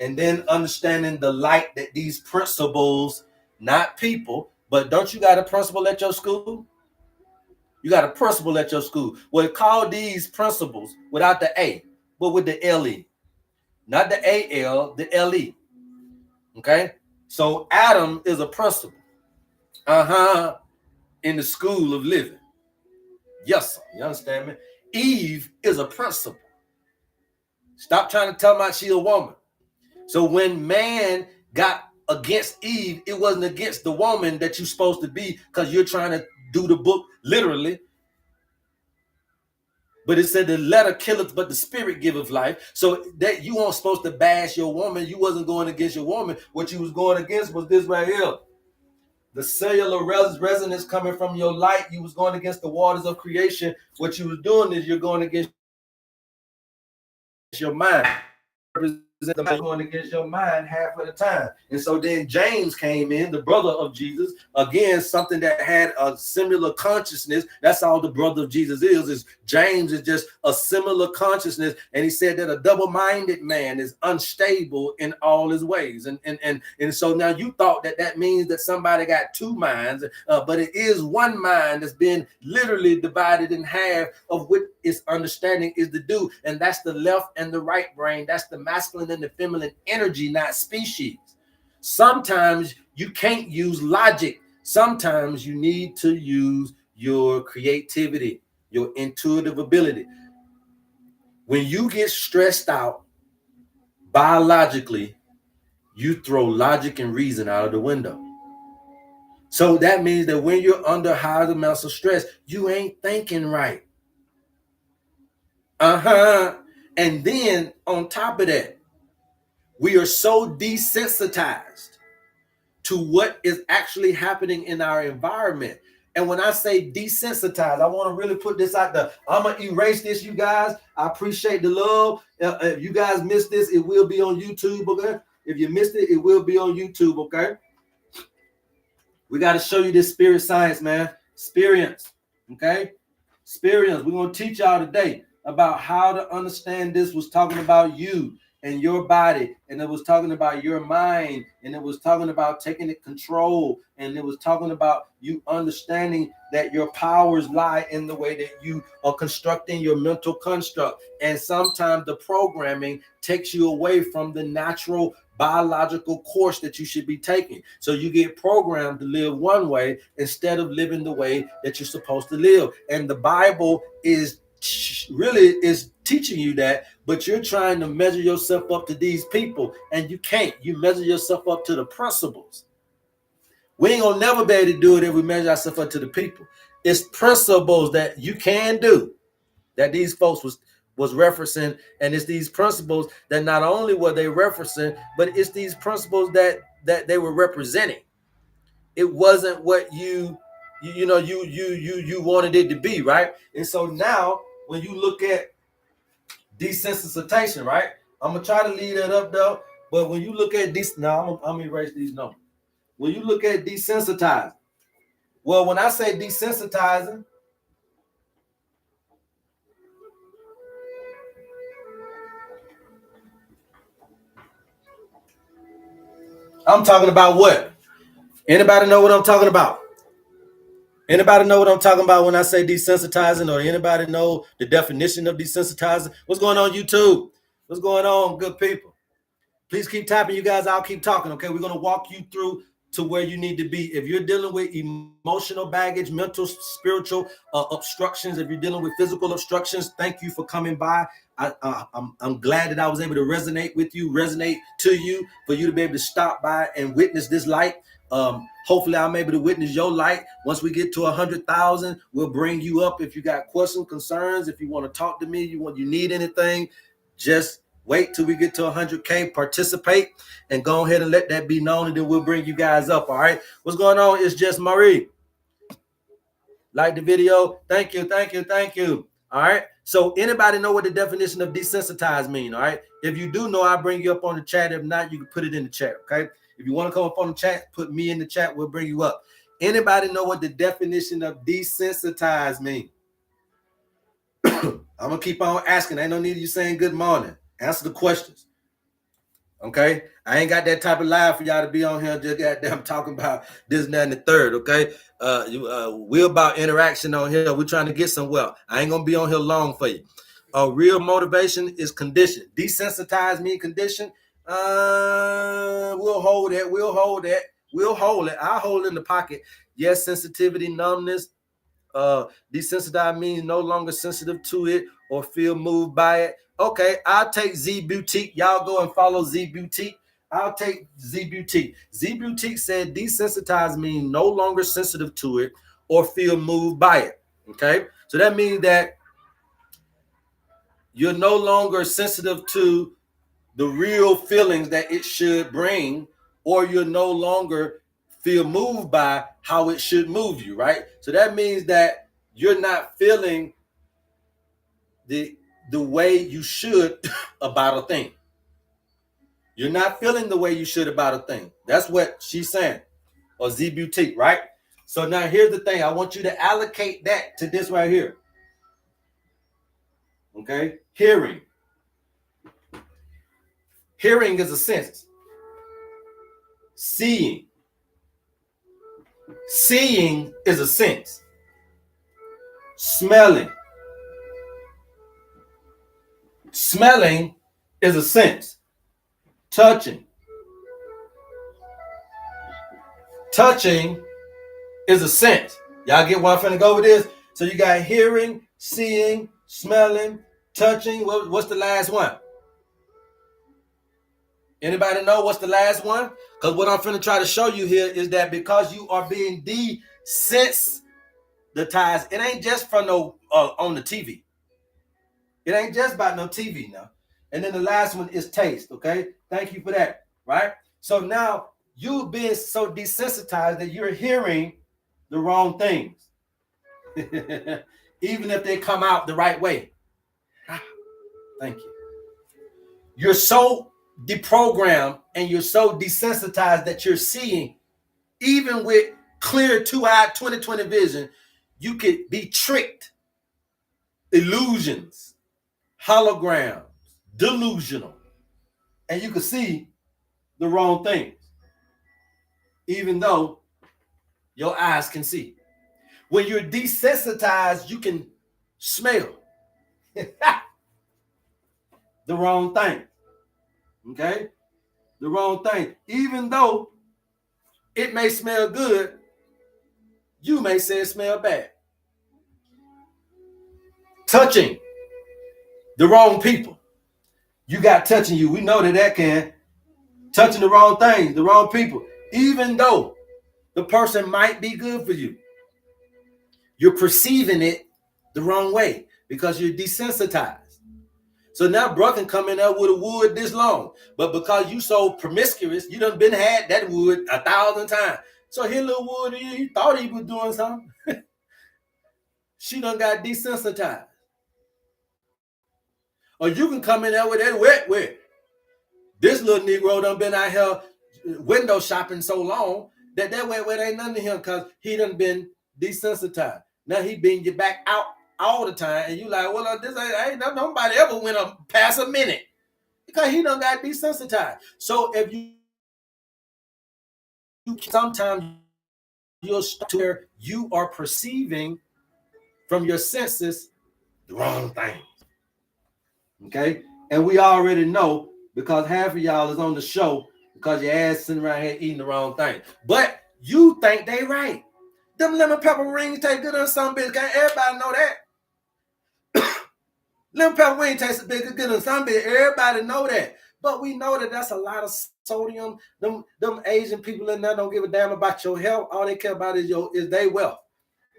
And then understanding the light that these principles, not people, but don't you got a principal at your school? You got a principal at your school. Well, call these principles without the A, but with the LE. Not the AL, the LE. Okay? So Adam is a principle. In the school of living. Yes, sir. You understand me? Eve is a principle. Stop trying to tell me she's a woman. So when man got against Eve, it wasn't against the woman that you're supposed to be, because you're trying to do the book literally. But it said the letter killeth, but the spirit giveth life. So that you weren't supposed to bash your woman. You wasn't going against your woman. What you was going against was this right here. The cellular resonance coming from your light. You was going against the waters of creation. What you was doing is you're going against your mind. Going against your mind half of the time. And so then James came in, the brother of Jesus, again, something that had a similar consciousness. That's all the brother of Jesus is James is just a similar consciousness. And he said that a double-minded man is unstable in all his ways. And so now you thought that means that somebody got two minds, but it is one mind that's been literally divided in half, of what its understanding is to do. And that's the left and the right brain. That's the masculine and the feminine energy, not species. Sometimes you can't use logic. Sometimes you need to use your creativity, your intuitive ability. When you get stressed out biologically, you throw logic and reason out of the window. So that means that when you're under high amounts of stress, you ain't thinking right. And then on top of that, we are so desensitized to what is actually happening in our environment. And when I say desensitized, I want to really put this out there. I'm going to erase this, you guys. I appreciate the love. If you guys missed this, it will be on YouTube, okay? If you missed it, it will be on YouTube, okay? We got to show you this spirit science, man. Spirience, okay? Spirience. We're going to teach y'all today about how to understand this. Was talking about you. and your body, and it was talking about your mind, and it was talking about taking it control, and it was talking about you understanding that your powers lie in the way that you are constructing your mental construct. And sometimes the programming takes you away from the natural biological course that you should be taking. So you get programmed to live one way instead of living the way that you're supposed to live. And the Bible is teaching you that, but you're trying to measure yourself up to these people, and you can't. You measure yourself up to the principles. We ain't gonna never be able to do it if we measure ourselves up to the people. It's principles that you can do that these folks was referencing, and it's these principles that not only were they referencing, but it's these principles that they were representing. It wasn't what you wanted it to be, right? And so now when you look at desensitization, right? I'm gonna try to lead that up though, but when you look at this, now I'm gonna erase these numbers. When you look at desensitizing, well, when I say desensitizing, I'm talking about what? Anybody know what I'm talking about? Anybody know what I'm talking about when I say desensitizing, or anybody know the definition of desensitizing? What's going on, YouTube? What's going on, good people? Please keep tapping, you guys. I'll keep talking, okay? We're going to walk you through to where you need to be. If you're dealing with emotional baggage, mental, spiritual obstructions, if you're dealing with physical obstructions, thank you for coming by. I'm glad that I was able to resonate to you, for you to be able to stop by and witness this light. Hopefully I'm able to witness your light. Once we get to 100,000, we'll bring you up. If you got questions, concerns, if you want to talk to me, you need anything, just wait till we get to 100K, participate, and go ahead and let that be known, and then we'll bring you guys up, all right? What's going on? It's just Marie. Like the video. Thank you, thank you, thank you. All right? So anybody know what the definition of desensitize mean, all right? If you do know, I'll bring you up on the chat. If not, you can put it in the chat, okay? If you want to come up on the chat, put me in the chat. We'll bring you up. Anybody know what the definition of desensitize mean? I'm going to keep on asking. Ain't no need of you saying good morning. Answer the questions. Okay, I ain't got that type of live for y'all to be on here just goddamn talking about this, that, and the third. Okay, we're about interaction on here. We're trying to get somewhere. I ain't gonna be on here long for you. Real motivation is condition. Desensitize me condition. We'll hold it. We'll hold it. We'll hold it. I'll hold it in the pocket. Yes, sensitivity, numbness. Desensitize means no longer sensitive to it or feel moved by it. Okay, I'll take Z Boutique. Y'all go and follow Z Boutique. I'll take Z Boutique. Z Boutique said desensitize means no longer sensitive to it or feel moved by it. Okay, so that means that you're no longer sensitive to the real feelings that it should bring, or you're no longer feel moved by how it should move you, right? So that means that you're not feeling the way you should about a thing. You're not feeling the way you should about a thing. That's what she's saying, or Z Boutique, right? So now here's the thing. I want you to allocate that to this right here. Okay? Hearing. Hearing is a sense. Seeing. Seeing is a sense. Smelling. Smelling is a sense. Touching. Touching is a sense. Y'all get where I'm finna go with this? So you got hearing, seeing, smelling, touching. What's the last one? Anybody know what's the last one? Because what I'm finna try to show you here is that because you are being desensitized, it ain't just from no on the TV. It ain't just about no TV now. And then the last one is taste, okay? Thank you for that, right? So now you being so desensitized that you're hearing the wrong things, even if they come out the right way. Thank you. You're so deprogrammed and you're so desensitized that you're seeing, even with clear two-eye 20/20 vision, you could be tricked. Illusions, holograms, delusional. and you can see the wrong things, even though your eyes can see. When you're desensitized, you can smell the wrong thing. Okay? The wrong thing. Even though it may smell good, you may say it smells bad. Touching the wrong people. You got touching you. We know that can. Touching the wrong things, the wrong people. Even though the person might be good for you, you're perceiving it the wrong way because you're desensitized. So now bro can come in there with a wood this long, but because you so promiscuous, you done been had that wood 1,000 times. So here little wood, he thought he was doing something. She done got desensitized. Or you can come in there with that wet. This little Negro done been out here window shopping so long that wet ain't nothing to him because he done been desensitized. Now he bring you back out all the time, and you like, well, this ain't nobody ever went up past a minute because he done got desensitized. So if you sometimes you'll start to where you are perceiving from your senses the wrong things. Okay, and we already know because half of y'all is on the show because your ass sitting around here eating the wrong thing, but you think they right. Them lemon pepper rings taste good on some bitch. Can't everybody know that? Lemon pepper wings taste good on some bitch. Everybody know that. But we know that that's a lot of sodium. Them Asian people in there don't give a damn about your health. All they care about is their wealth.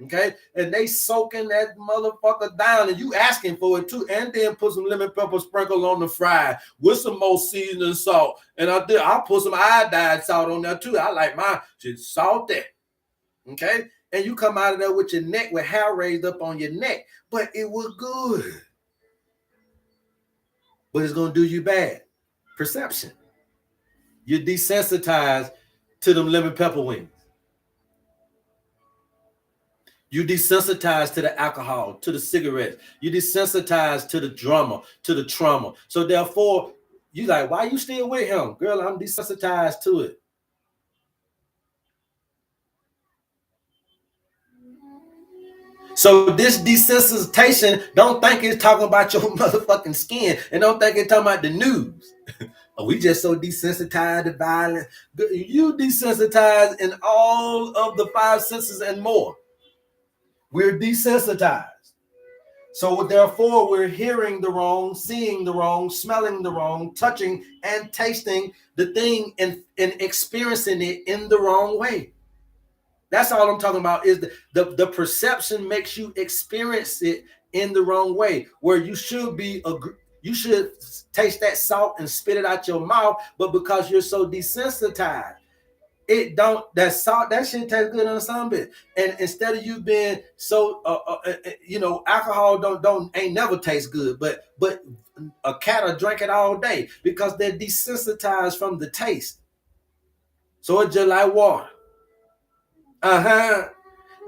Okay? And they soaking that motherfucker down, and you asking for it too. And then put some lemon pepper sprinkle on the fry with some more seasoning salt. And I put some iodine salt on there too. I like my shit salty. Okay? And you come out of there with your neck with hair raised up on your neck. But it was good. But it's going to do you bad. Perception. You're desensitized to them lemon pepper wings. You desensitized to the alcohol, to the cigarettes. You desensitized to the drama, to the trauma. So therefore, you like, why you still with him? Girl, I'm desensitized to it. So this desensitization, don't think it's talking about your motherfucking skin, and don't think it's talking about the news. Oh, we just so desensitized to violence. You desensitized in all of the 5 senses and more. We're desensitized. So therefore, we're hearing the wrong, seeing the wrong, smelling the wrong, touching and tasting the thing and experiencing it in the wrong way. That's all I'm talking about is the perception makes you experience it in the wrong way, where you should taste that salt and spit it out your mouth, but because you're so desensitized, it don't, that salt, that shit tastes good on some bit. And instead of you being so alcohol ain't never taste good, but a cat will drink it all day because they're desensitized from the taste. So it's just like water. And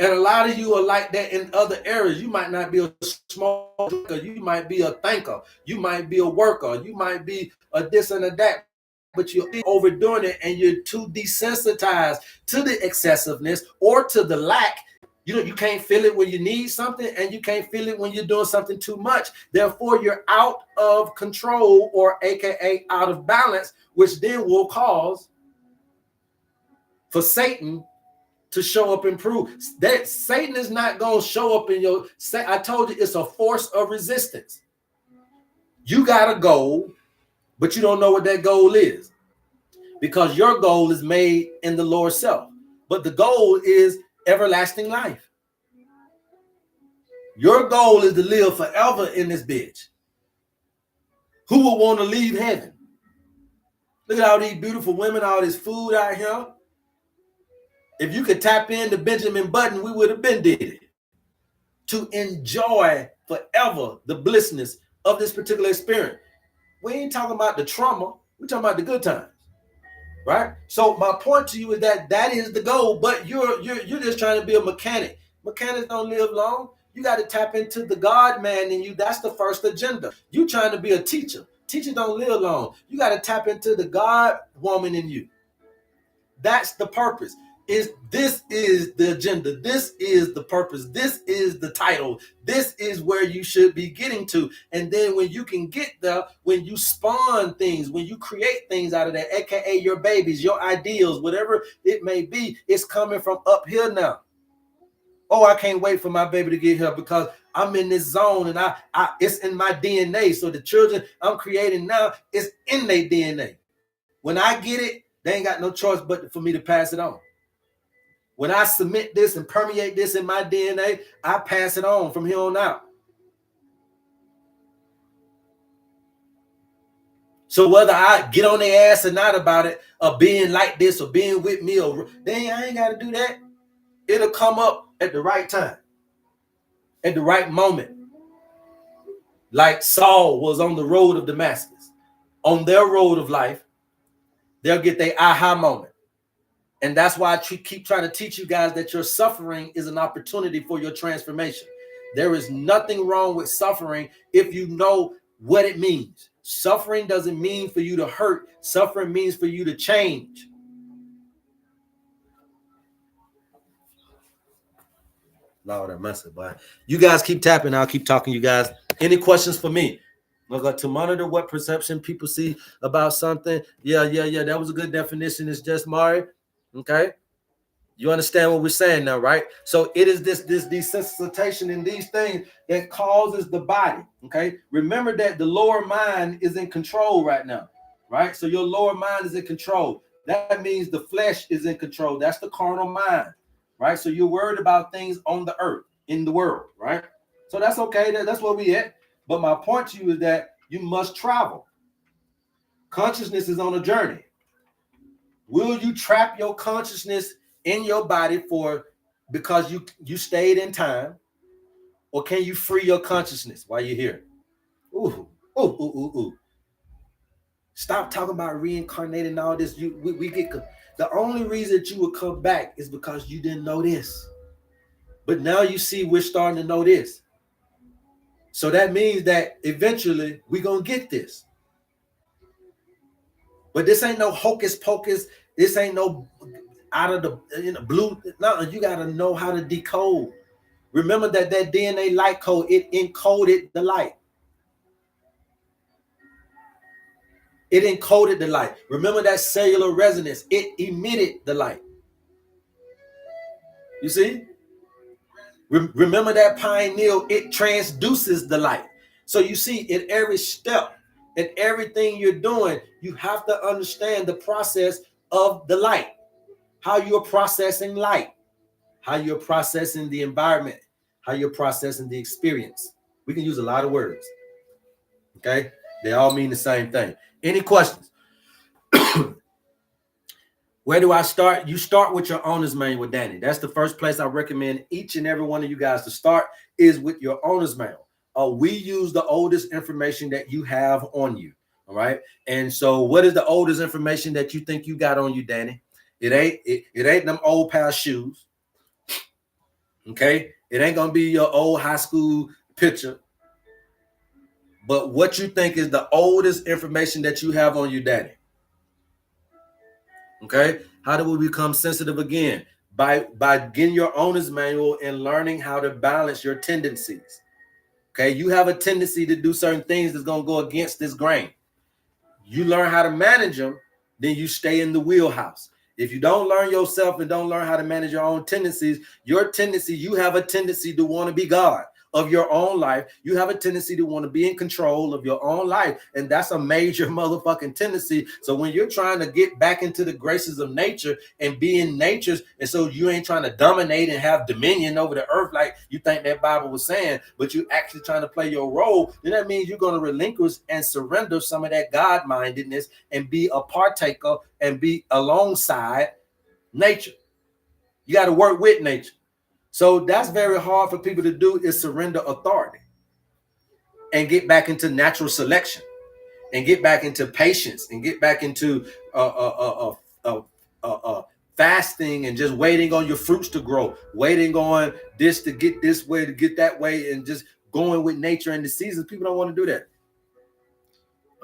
a lot of you are like that in other areas. You might not be a small drinker. You might be a thinker. You might be a worker. You might be a this and a that. But you're overdoing it and you're too desensitized to the excessiveness or to the lack. You can't feel it when you need something, and you can't feel it when you're doing something too much. Therefore, you're out of control, or AKA out of balance, which then will cause for Satan to show up and prove that Satan is not going to show up in your. I told you it's a force of resistance. You got a goal, but you don't know what that goal is because your goal is made in the lower self. But the goal is everlasting life. Your goal is to live forever in this bitch. Who would want to leave heaven? Look at all these beautiful women, all this food out here. If you could tap into Benjamin Button, we would have been did it. To enjoy forever the blissness of this particular experience. We ain't talking about the trauma. We're talking about the good times. Right? So my point to you is that is the goal, but you're just trying to be a mechanic. Mechanics don't live long. You got to tap into the God man in you. That's the first agenda. You trying to be a teacher. Teachers don't live long. You got to tap into the God woman in you. That's the purpose. This is the agenda. This is the purpose. This is the title. This is where you should be getting to. And then when you can get there, when you spawn things, when you create things out of that, aka your babies, your ideals, whatever it may be, it's coming from up here now. Oh, I can't wait for my baby to get here because I'm in this zone and I it's in my DNA. So the children I'm creating now, it's in their DNA. When I get it, they ain't got no choice but for me to pass it on. When I submit this and permeate this in my DNA, I pass it on from here on out. So whether I get on their ass or not about it, or being like this, or being with me, or I ain't got to do that. It'll come up at the right time, at the right moment. Like Saul was on the road of Damascus. On their road of life, they'll get their aha moment. And that's why I keep trying to teach you guys that your suffering is an opportunity for your transformation. There is nothing wrong with suffering if you know what it means. Suffering doesn't mean for you to hurt. Suffering means for you to change. Lord have mercy, boy. You guys keep tapping. I'll keep talking to you guys. Any questions for me? To monitor what perception people see about something. Yeah. That was a good definition. It's just Mari. Okay. You understand what we're saying now, right? So it is this desensitization in these things that causes the body. Okay. Remember that the lower mind is in control right now, right? So your lower mind is in control. That means the flesh is in control. That's the carnal mind, right? So you're worried about things on the earth, in the world, right? So that's okay. That's where we at. But my point to you is that you must travel. Consciousness is on a journey. Will you trap your consciousness in your body because you stayed in time, or can you free your consciousness while you're here? Ooh. Stop talking about reincarnating and all this. We get the only reason that you would come back is because you didn't know this. But now you see we're starting to know this. So that means that eventually we're going to get this. But this ain't no hocus pocus. This ain't no out of the blue. No, you got to know how to decode. Remember that DNA light code, it encoded the light. It encoded the light. Remember that cellular resonance, it emitted the light. You see? Remember that pineal, it transduces the light. So you see, at every step, at everything you're doing, you have to understand the process of the light, how you're processing light, how you're processing the environment, how you're processing the experience. We can use a lot of words. Okay? They all mean the same thing. Any questions? Where do I start? You start with your owner's manual, Danny. That's the first place I recommend each and every one of you guys to start, is with your owner's manual. We use the oldest information that you have on you. All right. And so what is the oldest information that you think you got on you, Danny? It ain't them old pal shoes. Okay. It ain't going to be your old high school picture. But what you think is the oldest information that you have on you, Danny? Okay. How do we become sensitive again? By getting your owner's manual and learning how to balance your tendencies. Okay. You have a tendency to do certain things that's going to go against this grain. You learn how to manage them, then you stay in the wheelhouse. If you don't learn yourself and don't learn how to manage your own tendencies, you have a tendency to want to be God of your own life. You have a tendency to want to be in control of your own life. And that's a major motherfucking tendency. So when you're trying to get back into the graces of nature and be in nature's, and so you ain't trying to dominate and have dominion over the earth like you think that Bible was saying, but you actually trying to play your role, then that means you're going to relinquish and surrender some of that God-mindedness and be a partaker and be alongside nature. You got to work with nature. So that's very hard for people to do, is surrender authority and get back into natural selection and get back into patience and get back into fasting and just waiting on your fruits to grow, waiting on this to get this way, to get that way, and just going with nature and the seasons. People don't want to do that.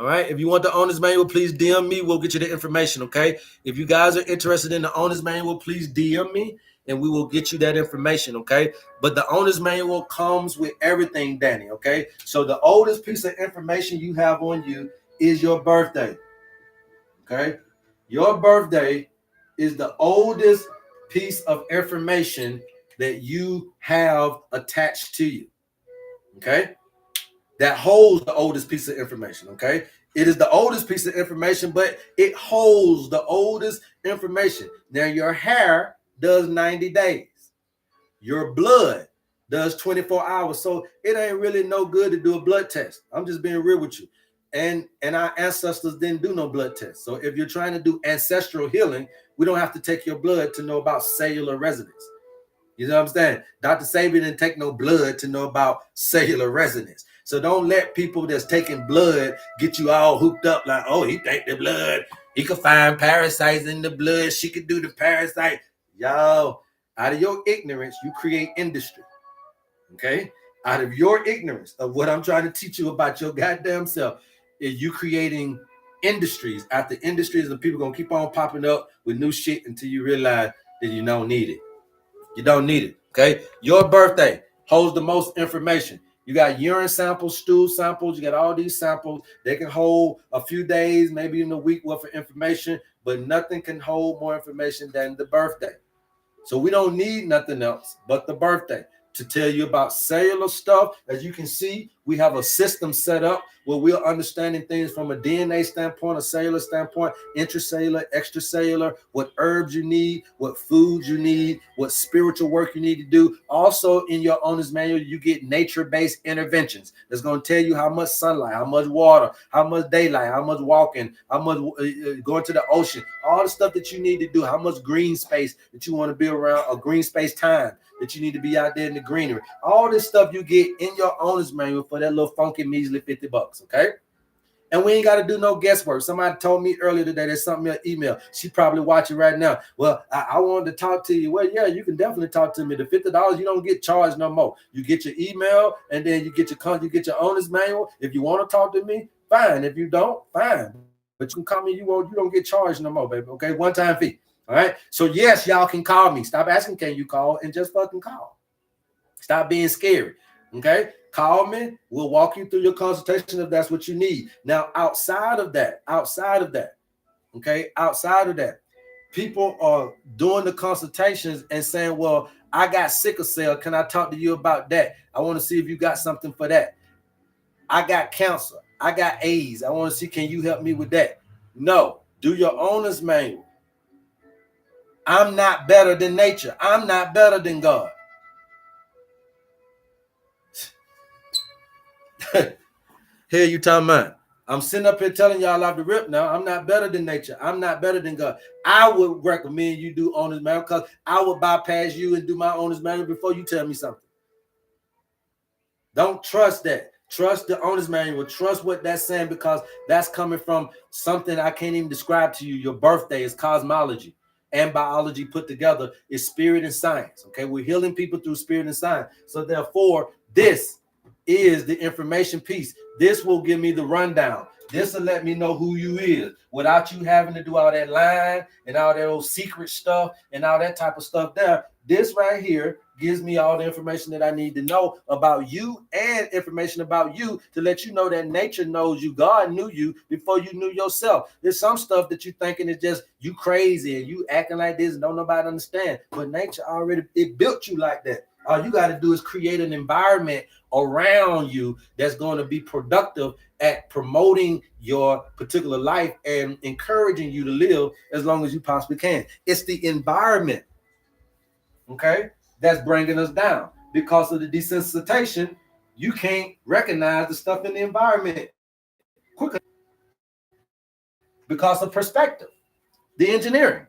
All right. If you want the owner's manual, please DM me. We'll get you the information. Okay. If you guys are interested in the owner's manual, please DM me and we will get you that information. Okay. But the owner's manual comes with everything, Danny. Okay. So the oldest piece of information you have on you is your birthday. Okay. Your birthday is the oldest piece of information that you have attached to you. Okay. That holds the oldest piece of information. Okay. It is the oldest piece of information, but it holds the oldest information. Now, your hair does 90 days. Your blood does 24 hours. So it ain't really no good to do a blood test. I'm just being real with you. And our ancestors didn't do no blood tests. So if you're trying to do ancestral healing, we don't have to take your blood to know about cellular resonance. You know what I'm saying? Dr. Sabian didn't take no blood to know about cellular resonance. So don't let people that's taking blood get you all hooked up like, oh, he take the blood. He could find parasites in the blood. She could do the parasite. Y'all, out of your ignorance, you create industry. Okay? Out of your ignorance of what I'm trying to teach you about your goddamn self, is you creating industries after industries, and people going to keep on popping up with new shit until you realize that you don't need it. You don't need it. Okay. Your birthday holds the most information. You got urine samples, stool samples. You got all these samples. They can hold a few days, maybe even a week worth of information, but nothing can hold more information than the birthday. So we don't need nothing else but the birthday to tell you about cellular stuff. As you can see, we have a system set up where we're understanding things from a DNA standpoint, a cellular standpoint, intracellular, extracellular, what herbs you need, what foods you need, what spiritual work you need to do. Also in your owner's manual, you get nature-based interventions. That's going to tell you how much sunlight, how much water, how much daylight, how much walking, how much going to the ocean, all the stuff that you need to do, how much green space that you want to be around, a green space time that you need to be out there in the greenery. All this stuff you get in your owner's manual for that little funky measly $50, okay? And we ain't got to do no guesswork. Somebody told me earlier today, there's something in an email. She probably watching right now. Well, I wanted to talk to you. Well, yeah, you can definitely talk to me. The $50, you don't get charged no more. You get your email, and then you get your owner's manual. If you want to talk to me, fine. If you don't, fine. But you can call me. You don't get charged no more, baby. Okay, one-time fee. All right. So yes, y'all can call me. Stop asking, can you call, and just fucking call. Stop being scary. Okay. Call me. We'll walk you through your consultation if that's what you need. Now, outside of that, okay, outside of that, people are doing the consultations and saying, well, I got sickle cell. Can I talk to you about that? I want to see if you got something for that. I got cancer. I got AIDS. I want to see, can you help me with that? No. Do your owner's manual. I'm not better than nature. I'm not better than God. Here you talking about. I'm sitting up here telling y'all off the rip now. I'm not better than nature. I'm not better than God. I would recommend you do owner's manual because I would bypass you and do my owner's manual before you tell me something. Don't trust that. Trust the owner's manual. Trust what that's saying because that's coming from something I can't even describe to you. Your birthday is cosmology and biology put together is spirit and science. Okay, we're healing people through spirit and science. So therefore, this is the information piece. This will give me the rundown. This will let me know who you is without you having to do all that line and all that old secret stuff and all that type of stuff there. This right here gives me all the information that I need to know about you and information about you to let you know that nature knows you. God knew you before you knew yourself. There's some stuff that you thinking is just you crazy and you acting like this and don't nobody understand. But nature already, it built you like that. All you got to do is create an environment around you that's going to be productive at promoting your particular life and encouraging you to live as long as you possibly can. It's the environment, okay, that's bringing us down. Because of the desensitization, you can't recognize the stuff in the environment quicker because of perspective. The engineering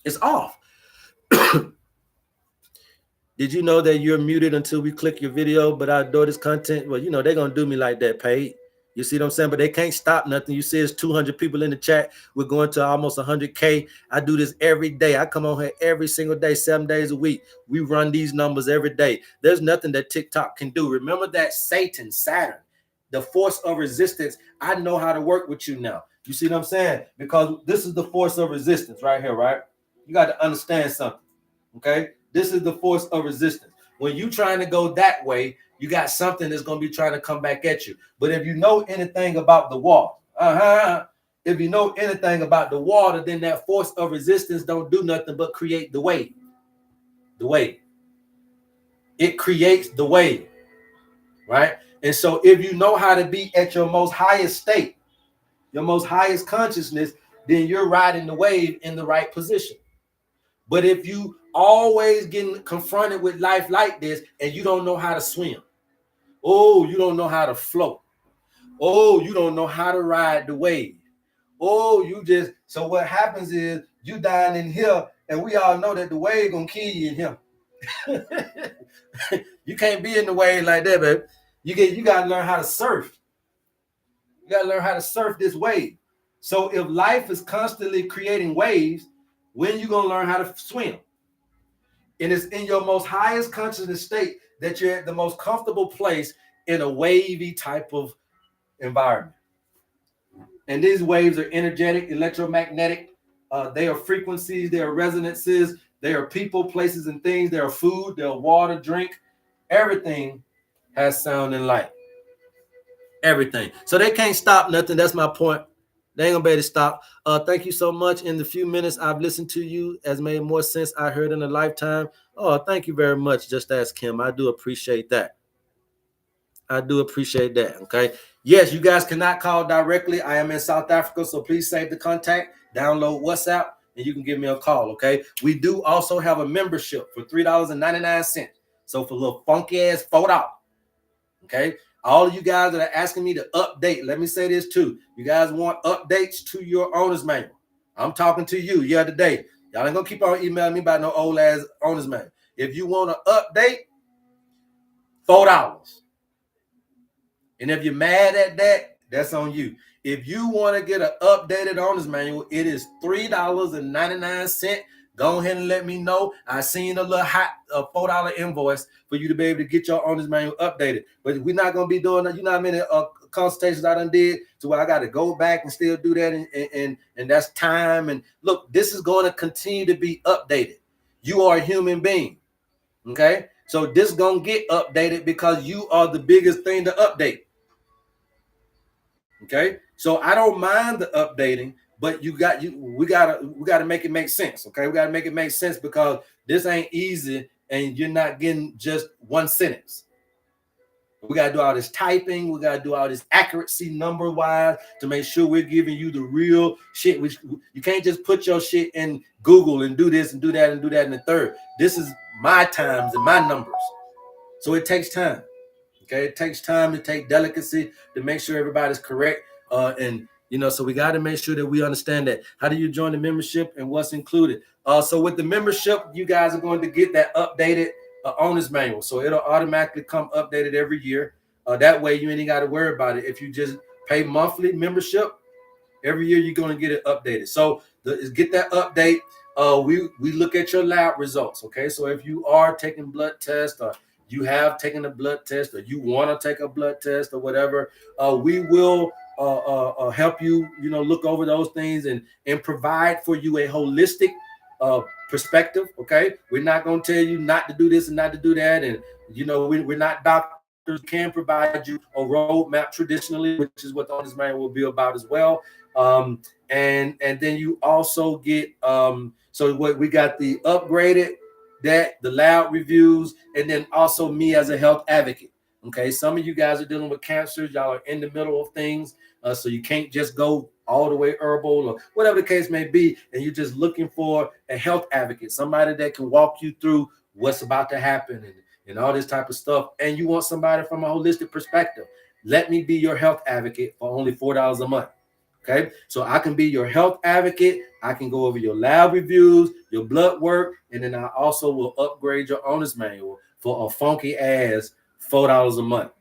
is off. Did you know that you're muted until we click your video, but I adore this content? Well, you know, they're going to do me like that, paid. You see what I'm saying? But they can't stop nothing. You see it's 200 people in the chat. We're going to almost 100K. I do this every day. I come on here every single day, 7 days a week. We run these numbers every day. There's nothing that TikTok can do. Remember that Saturn the force of resistance, I know how to work with you now. You see what I'm saying? Because this is the force of resistance right here, right? You got to understand something, okay? This is the force of resistance. When you trying to go that way, you got something that's going to be trying to come back at you. But if you know anything about the water, if you know anything about the water, then that force of resistance don't do nothing but create the wave. The wave. It creates the wave, right? And so if you know how to be at your most highest state, your most highest consciousness, then you're riding the wave in the right position. But if you always getting confronted with life like this and you don't know how to swim, oh, you don't know how to float, oh, you don't know how to ride the wave, oh, you just, so what happens is you down in here and we all know that the wave gonna kill you in here. You can't be in the wave like that, baby. You gotta learn how to surf. You gotta learn how to surf this wave. So if life is constantly creating waves, when you gonna learn how to swim? And it's in your most highest consciousness state that you're at the most comfortable place in a wavy type of environment. And these waves are energetic, electromagnetic. They are frequencies, they are resonances, they are people, places, and things. They are food, they are water, drink. Everything has sound and light. Everything. So they can't stop nothing. That's my point. They ain't gonna be able to stop. Thank you so much. In the few minutes I've listened to you has made more sense I heard in a lifetime. Oh, thank you very much. Just ask Kim. I do appreciate that. I do appreciate that. Okay. Yes, you guys cannot call directly. I am in South Africa, so please save the contact, download WhatsApp, and you can give me a call. Okay. We do also have a membership for $3.99. So for a little funky ass $4. Okay. All of you guys that are asking me to update, let me say this too. You guys want updates to your owner's manual. I'm talking to you today. Y'all ain't gonna keep on emailing me about no old ass owner's manual. If you want to update, $4. And if you're mad at that, that's on you. If you want to get an updated owner's manual, it is $3.99. Go ahead and let me know. I seen a little hot $4 invoice for you to be able to get your owner's manual updated. But we're not gonna be doing that. You know how many consultations I done did to where I got to go back and still do that, and that's time. And look, this is going to continue to be updated. You are a human being, okay? So this is gonna get updated because you are the biggest thing to update. Okay, so I don't mind the updating, but we gotta make it make sense. Okay, we gotta make it make sense because this ain't easy, and you're not getting just one sentence. We gotta do all this typing. We gotta do all this accuracy number wise to make sure we're giving you the real shit. You can't just put your shit in Google and do this and do that and do that and the third. This is my times and my numbers, so it takes time. Okay, it takes time to take delicacy to make sure everybody's correct. And so we got to make sure that we understand that. How do you join the membership and what's included? So with the membership, you guys are going to get that updated owner's manual. So it'll automatically come updated every year. That way you ain't got to worry about it. If you just pay monthly membership, every year you're going to get it updated. So get that update. We look at your lab results. Okay, so if you are taking blood tests or you have taken a blood test or you want to take a blood test or whatever, we will help you, look over those things and provide for you a holistic perspective. Okay, we're not going to tell you not to do this and not to do that, and we're not doctors. Can provide you a roadmap traditionally, which is what the owner's manual will be about as well. And then you also get so what we got the upgraded, that the loud reviews, and then also me as a health advocate. Okay, some of you guys are dealing with cancer. Y'all are in the middle of things, so you can't just go all the way herbal or whatever the case may be, and you're just looking for a health advocate, somebody that can walk you through what's about to happen and all this type of stuff. And you want somebody from a holistic perspective. Let me be your health advocate for only $4 a month. Okay, so I can be your health advocate. I can go over your lab reviews, your blood work, and then I also will upgrade your owner's manual for a funky ass $4 a month.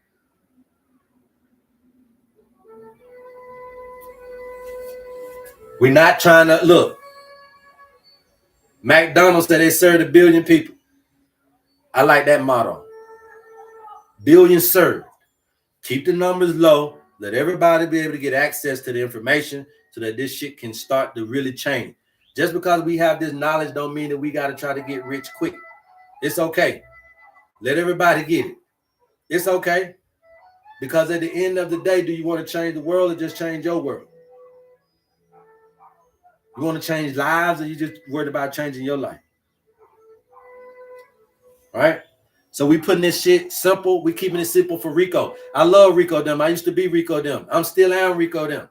We're not trying to look. McDonald's said they served 1 billion people. I like that motto. Billion served. Keep the numbers low. Let everybody be able to get access to the information so that this shit can start to really change. Just because we have this knowledge don't mean that we got to try to get rich quick. It's okay. Let everybody get it. It's okay. Because at the end of the day, do you want to change the world or just change your world? You want to change lives or you just worried about changing your life? All right? So we putting this shit simple. We keeping it simple for Rico. I love Rico them. I used to be Rico them. I'm still am Rico them.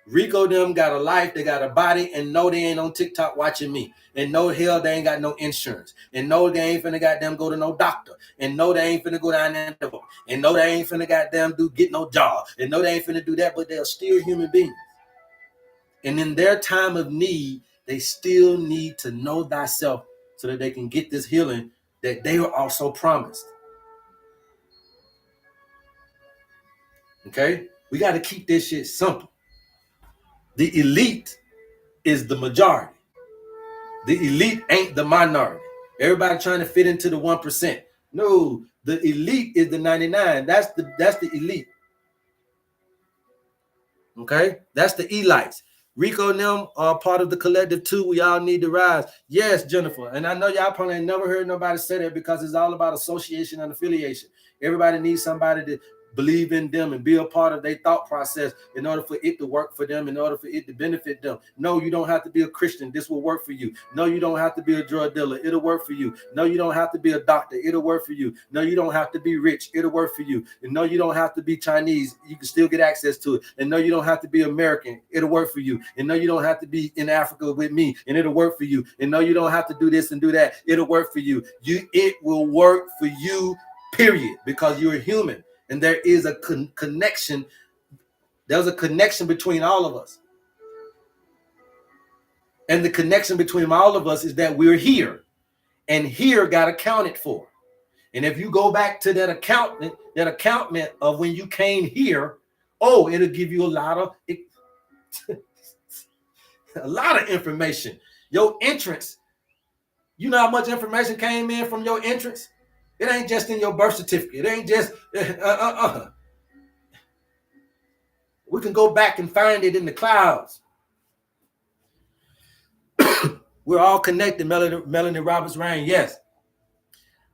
Rico them got a life, they got a body, and no, they ain't on TikTok watching me. And no, hell, they ain't got no insurance. And no, they ain't finna goddamn go to no doctor. And no, they ain't finna go down there and work. And no, they ain't finna goddamn get no job. And no, they ain't finna do that, but they're still human beings. And in their time of need, they still need to know thyself so that they can get this healing that they were also promised. Okay? We got to keep this shit simple. The elite is the majority. The elite ain't the minority. Everybody trying to fit into the 1%. No, the elite is the 99. That's the elite. Okay? That's the elites. Rico and them are part of the collective too. We all need to rise. Yes, Jennifer. And I know y'all probably ain't never heard nobody say that because it's all about association and affiliation. Everybody needs somebody to believe in them and be a part of their thought process in order for it to work for them, in order for it to benefit them. No, you don't have to be a Christian. This will work for you. No, you don't have to be a drug dealer. It'll work for you. No, you don't have to be a doctor. It'll work for you. No, you don't have to be rich. It'll work for you. And no, you don't have to be Chinese. You can still get access to it. And no, you don't have to be American. It'll work for you. And no, you don't have to be in Africa with me. And it'll work for you. And no, you don't have to do this and do that. It'll work for you. It will work for you, period, because you're human. And there is a connection. There's a connection between all of us. And the connection between all of us is that we're here. And here got accounted for. And if you go back to that accountment of when you came here, it'll give you a lot of information. Your entrance. You know how much information came in from your entrance? It ain't just in your birth certificate. It ain't just We can go back and find it in the clouds. We're all connected, Melanie Roberts Rain. Yes.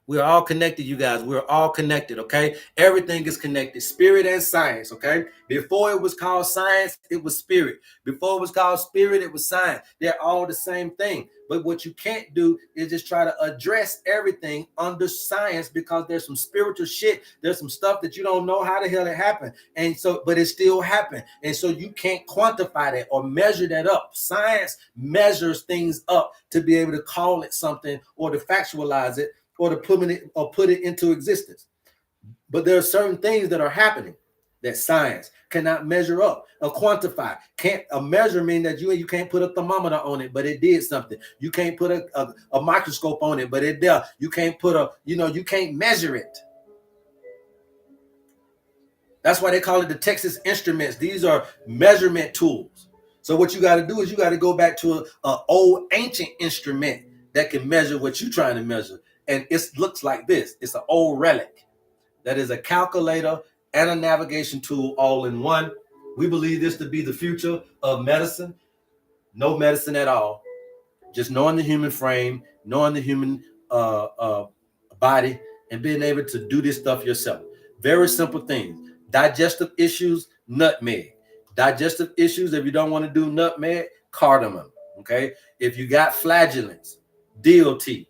We're all connected, you guys. We're all connected, okay? Everything is connected, spirit and science, okay? Before it was called science, it was spirit. Before it was called spirit, it was science. They're all the same thing. But what you can't do is just try to address everything under science because there's some spiritual shit. There's some stuff that you don't know how the hell it happened. And so, but it still happened. And so you can't quantify that or measure that up. Science measures things up to be able to call it something or to factualize it, or to put it into existence. But there are certain things that are happening that science cannot measure up or quantify. A measure mean that you can't put a thermometer on it, but it did something. You can't put a microscope on it, but it did. You can't put you can't measure it. That's why they call it the Texas Instruments. These are measurement tools. So what you got to do is you got to go back to an old ancient instrument that can measure what you're trying to measure. And it looks like this. It's an old relic that is a calculator and a navigation tool all in one. We believe this to be the future of medicine. No medicine at all. Just knowing the human frame, knowing the human body, and being able to do this stuff yourself. Very simple things. Digestive issues, nutmeg. Digestive issues, if you don't want to do nutmeg, cardamom. Okay. If you got flagellants, DLT.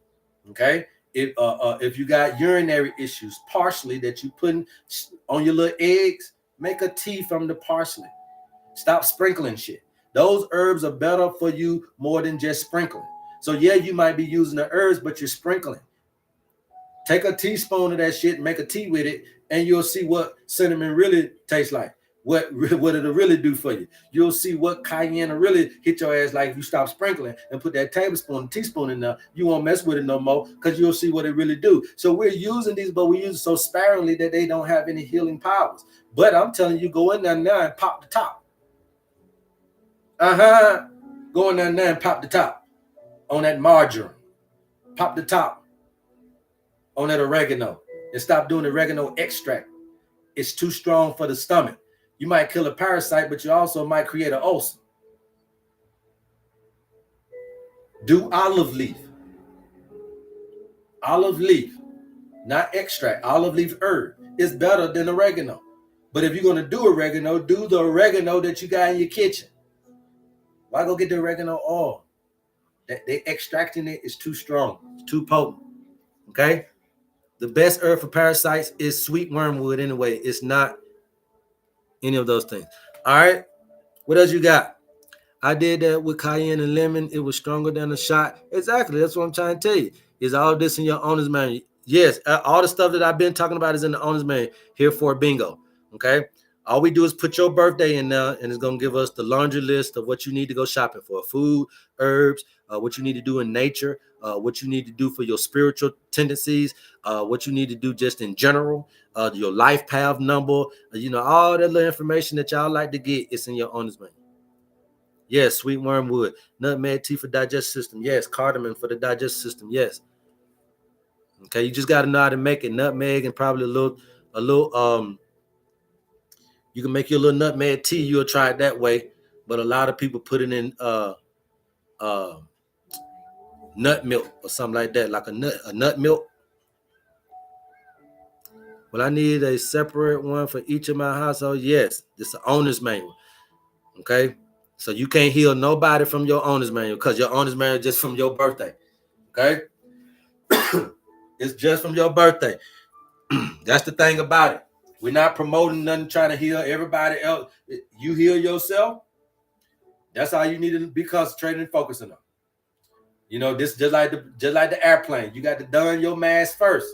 Okay. If you got urinary issues, parsley that you put on your little eggs, make a tea from the parsley. Stop sprinkling shit. Those herbs are better for you more than just sprinkling. So yeah, you might be using the herbs, but you're sprinkling. Take a teaspoon of that shit and make a tea with it, and you'll see what cinnamon really tastes like. What it'll really do for you. You'll see what cayenne will really hit your ass like if you stop sprinkling and put that teaspoon in there. You won't mess with it no more because you'll see what it really do. So we're using these, but we use it so sparingly that they don't have any healing powers. But I'm telling you, go in there now and pop the top. Go in there now and pop the top on that marjoram. Pop the top on that oregano and stop doing oregano extract. it's too strong for the stomach. You might kill a parasite, but you also might create an ulcer. Do olive leaf. Olive leaf, not extract. Olive leaf herb is better than oregano. But if you're going to do oregano, do the oregano that you got in your kitchen. Why go get the oregano oil? They extracting it is too strong. It's too potent. Okay? The best herb for parasites is sweet wormwood anyway. It's not any of those things. All right? What else you got? I did that with cayenne and lemon. It was stronger than a shot. Exactly. That's what I'm trying to tell you. Is all this in your owner's manual? Yes. All the stuff that I've been talking about is in the owner's manual here for bingo. Okay. All we do is put your birthday in there, and it's going to give us the laundry list of what you need to go shopping for: food, herbs, what you need to do in nature, what you need to do for your spiritual tendencies, what you need to do just in general, your life path number, all that little information that y'all like to get. It's in your owner's manual. Yes, sweet wormwood, nutmeg tea for digestive system. Yes, cardamom for the digestive system. Yes. Okay, you just got to know how to make it. Nutmeg and probably a little. You can make your little nutmeg tea. You'll try it that way, but a lot of people put it in nut milk or something like that, like a nut milk. Well, I need a separate one for each of my household. Yes, it's the owner's manual. Okay, so you can't heal nobody from your owner's manual because your owner's manual is just from your birthday. Okay, it's just from your birthday. That's the thing about it. We're not promoting nothing, trying to heal everybody else. You heal yourself. That's all you need to be concentrating and focusing on. This just like the airplane. You got to don your mask first,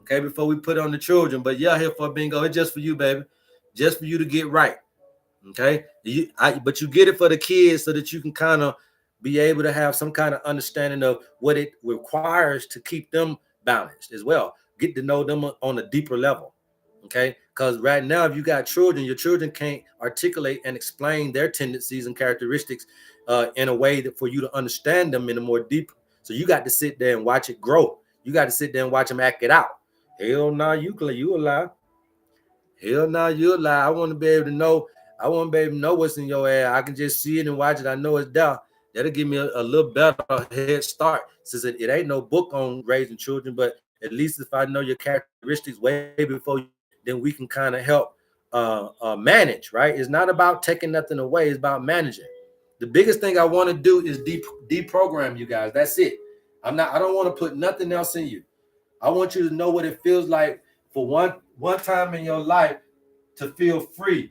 okay, before we put on the children. But yeah, here for bingo, it's just for you, baby, just for you to get right, okay. But you get it for the kids so that you can kind of be able to have some kind of understanding of what it requires to keep them balanced as well. Get to know them on a deeper level, okay? Because right now, if you got children, your children can't articulate and explain their tendencies and characteristics in a way that for you to understand them in a more deep. So you got to sit there and watch it grow. You got to sit there and watch them act it out. Hell no, you a lie. Hell no, you a lie. I want to be able to know. I want to be able to know what's in your ass. I can just see it and watch it. I know it's there. That'll give me a little better head start, since it ain't no book on raising children, but at least if I know your characteristics way before, then we can kind of help manage, right? It's not about taking nothing away. It's about managing. The biggest thing I want to do is deprogram you guys. That's it. I don't want to put nothing else in you. I want you to know what it feels like for one time in your life to feel free,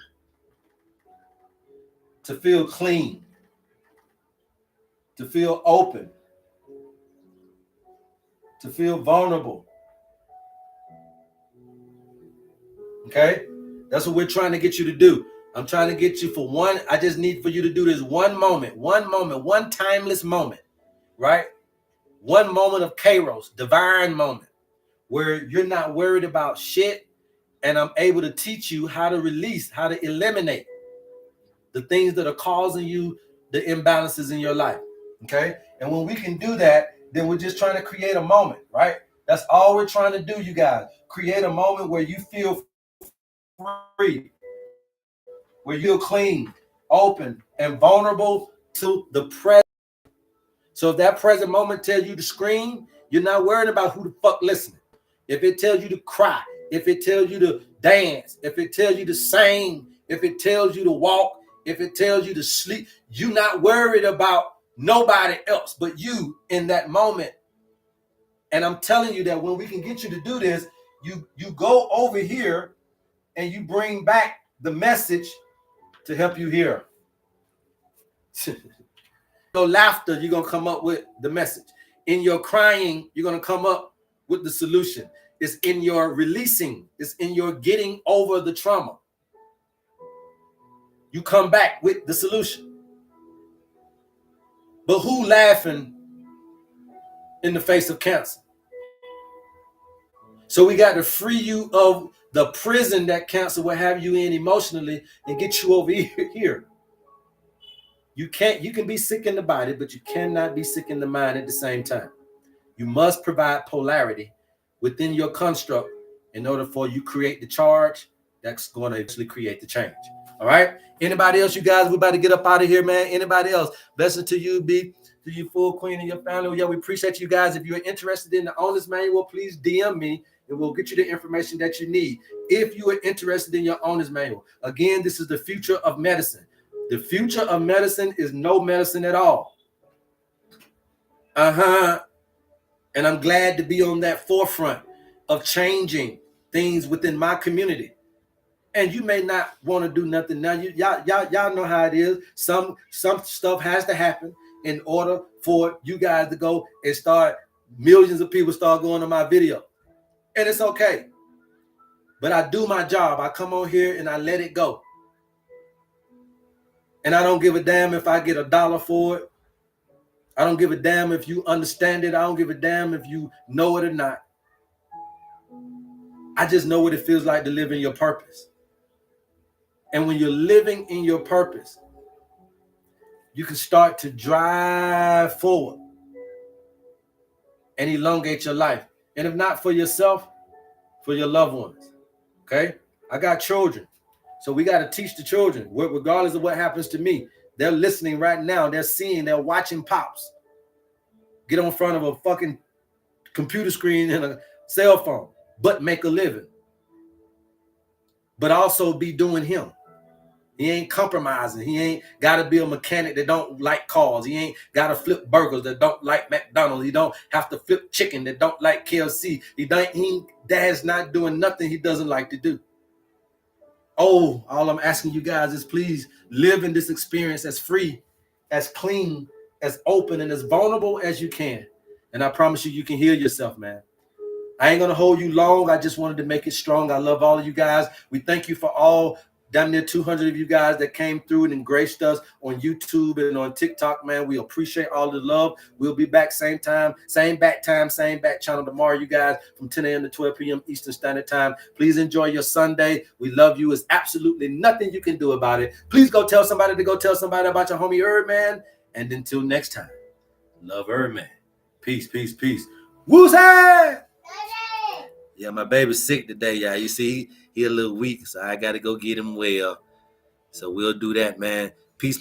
to feel clean, to feel open, to feel vulnerable. Okay? That's what we're trying to get you to do. I'm trying to get you for one. I just need for you to do this one moment, one timeless moment, right? One moment of kairos, divine moment, where you're not worried about shit, and I'm able to teach you how to release, how to eliminate the things that are causing you the imbalances in your life, okay? And when we can do that, then we're just trying to create a moment, right? That's all we're trying to do, you guys. Create a moment where you feel free, where you're clean, open, and vulnerable to the present. So if that present moment tells you to scream, you're not worried about who the fuck listening. If it tells you to cry, if it tells you to dance, if it tells you to sing, if it tells you to walk, if it tells you to sleep, you're not worried about nobody else but you in that moment. And I'm telling you that when we can get you to do this, you go over here and you bring back the message to help you hear. Your laughter, you're going to come up with the message. In your crying, you're going to come up with the solution. It's in your releasing. It's in your getting over the trauma. You come back with the solution. But who laughing in the face of cancer? So we got to free you of the prison that cancer will have you in emotionally and get you over here. You can be sick in the body, but you cannot be sick in the mind at the same time. You must provide polarity within your construct in order for you create the charge, that's going to actually create the change. All right. Anybody else, you guys? We're about to get up out of here, man. Anybody else? Blessing to you, B, to you, full queen, and your family. Yeah, we appreciate you guys. If you're interested in the owner's manual, please DM me, and we'll get you the information that you need. If you are interested in your owner's manual, again, this is the future of medicine. The future of medicine is no medicine at all. And I'm glad to be on that forefront of changing things within my community. And you may not want to do nothing now. Y'all know how it is. Some stuff has to happen in order for you guys to go and start, millions of people start going on my video. And it's okay. But I do my job. I come on here and I let it go. And I don't give a damn if I get $1 for it. I don't give a damn if you understand it. I don't give a damn if you know it or not. I just know what it feels like to live in your purpose. And when you're living in your purpose, you can start to drive forward and elongate your life. And if not for yourself, for your loved ones. Okay? I got children. So we got to teach the children, regardless of what happens to me. They're listening right now. They're seeing, they're watching Pops get on front of a fucking computer screen and a cell phone, but make a living. But also be doing him. He ain't compromising. He ain't got to be a mechanic that don't like cars. He ain't got to flip burgers that don't like McDonald's. He don't have to flip chicken that don't like KFC. Dad's not doing nothing he doesn't like to do. Oh, all I'm asking you guys is please live in this experience as free, as clean, as open, and as vulnerable as you can. And I promise you, you can heal yourself, man. I ain't going to hold you long. I just wanted to make it strong. I love all of you guys. We thank you for all down near 200 of you guys that came through and graced us on YouTube and on TikTok, man. We appreciate all the love. We'll be back same time, same bat channel tomorrow, you guys, from 10 a.m. to 12 p.m. Eastern Standard Time. Please enjoy your Sunday. We love you. It's absolutely nothing you can do about it. Please go tell somebody to go tell somebody about your homie HerbMan. And until next time, love HerbMan. Peace, peace, peace. Woozay! Yeah, my baby's sick today, y'all. You see, he a little weak, so I got to go get him well. So we'll do that, man. Peace.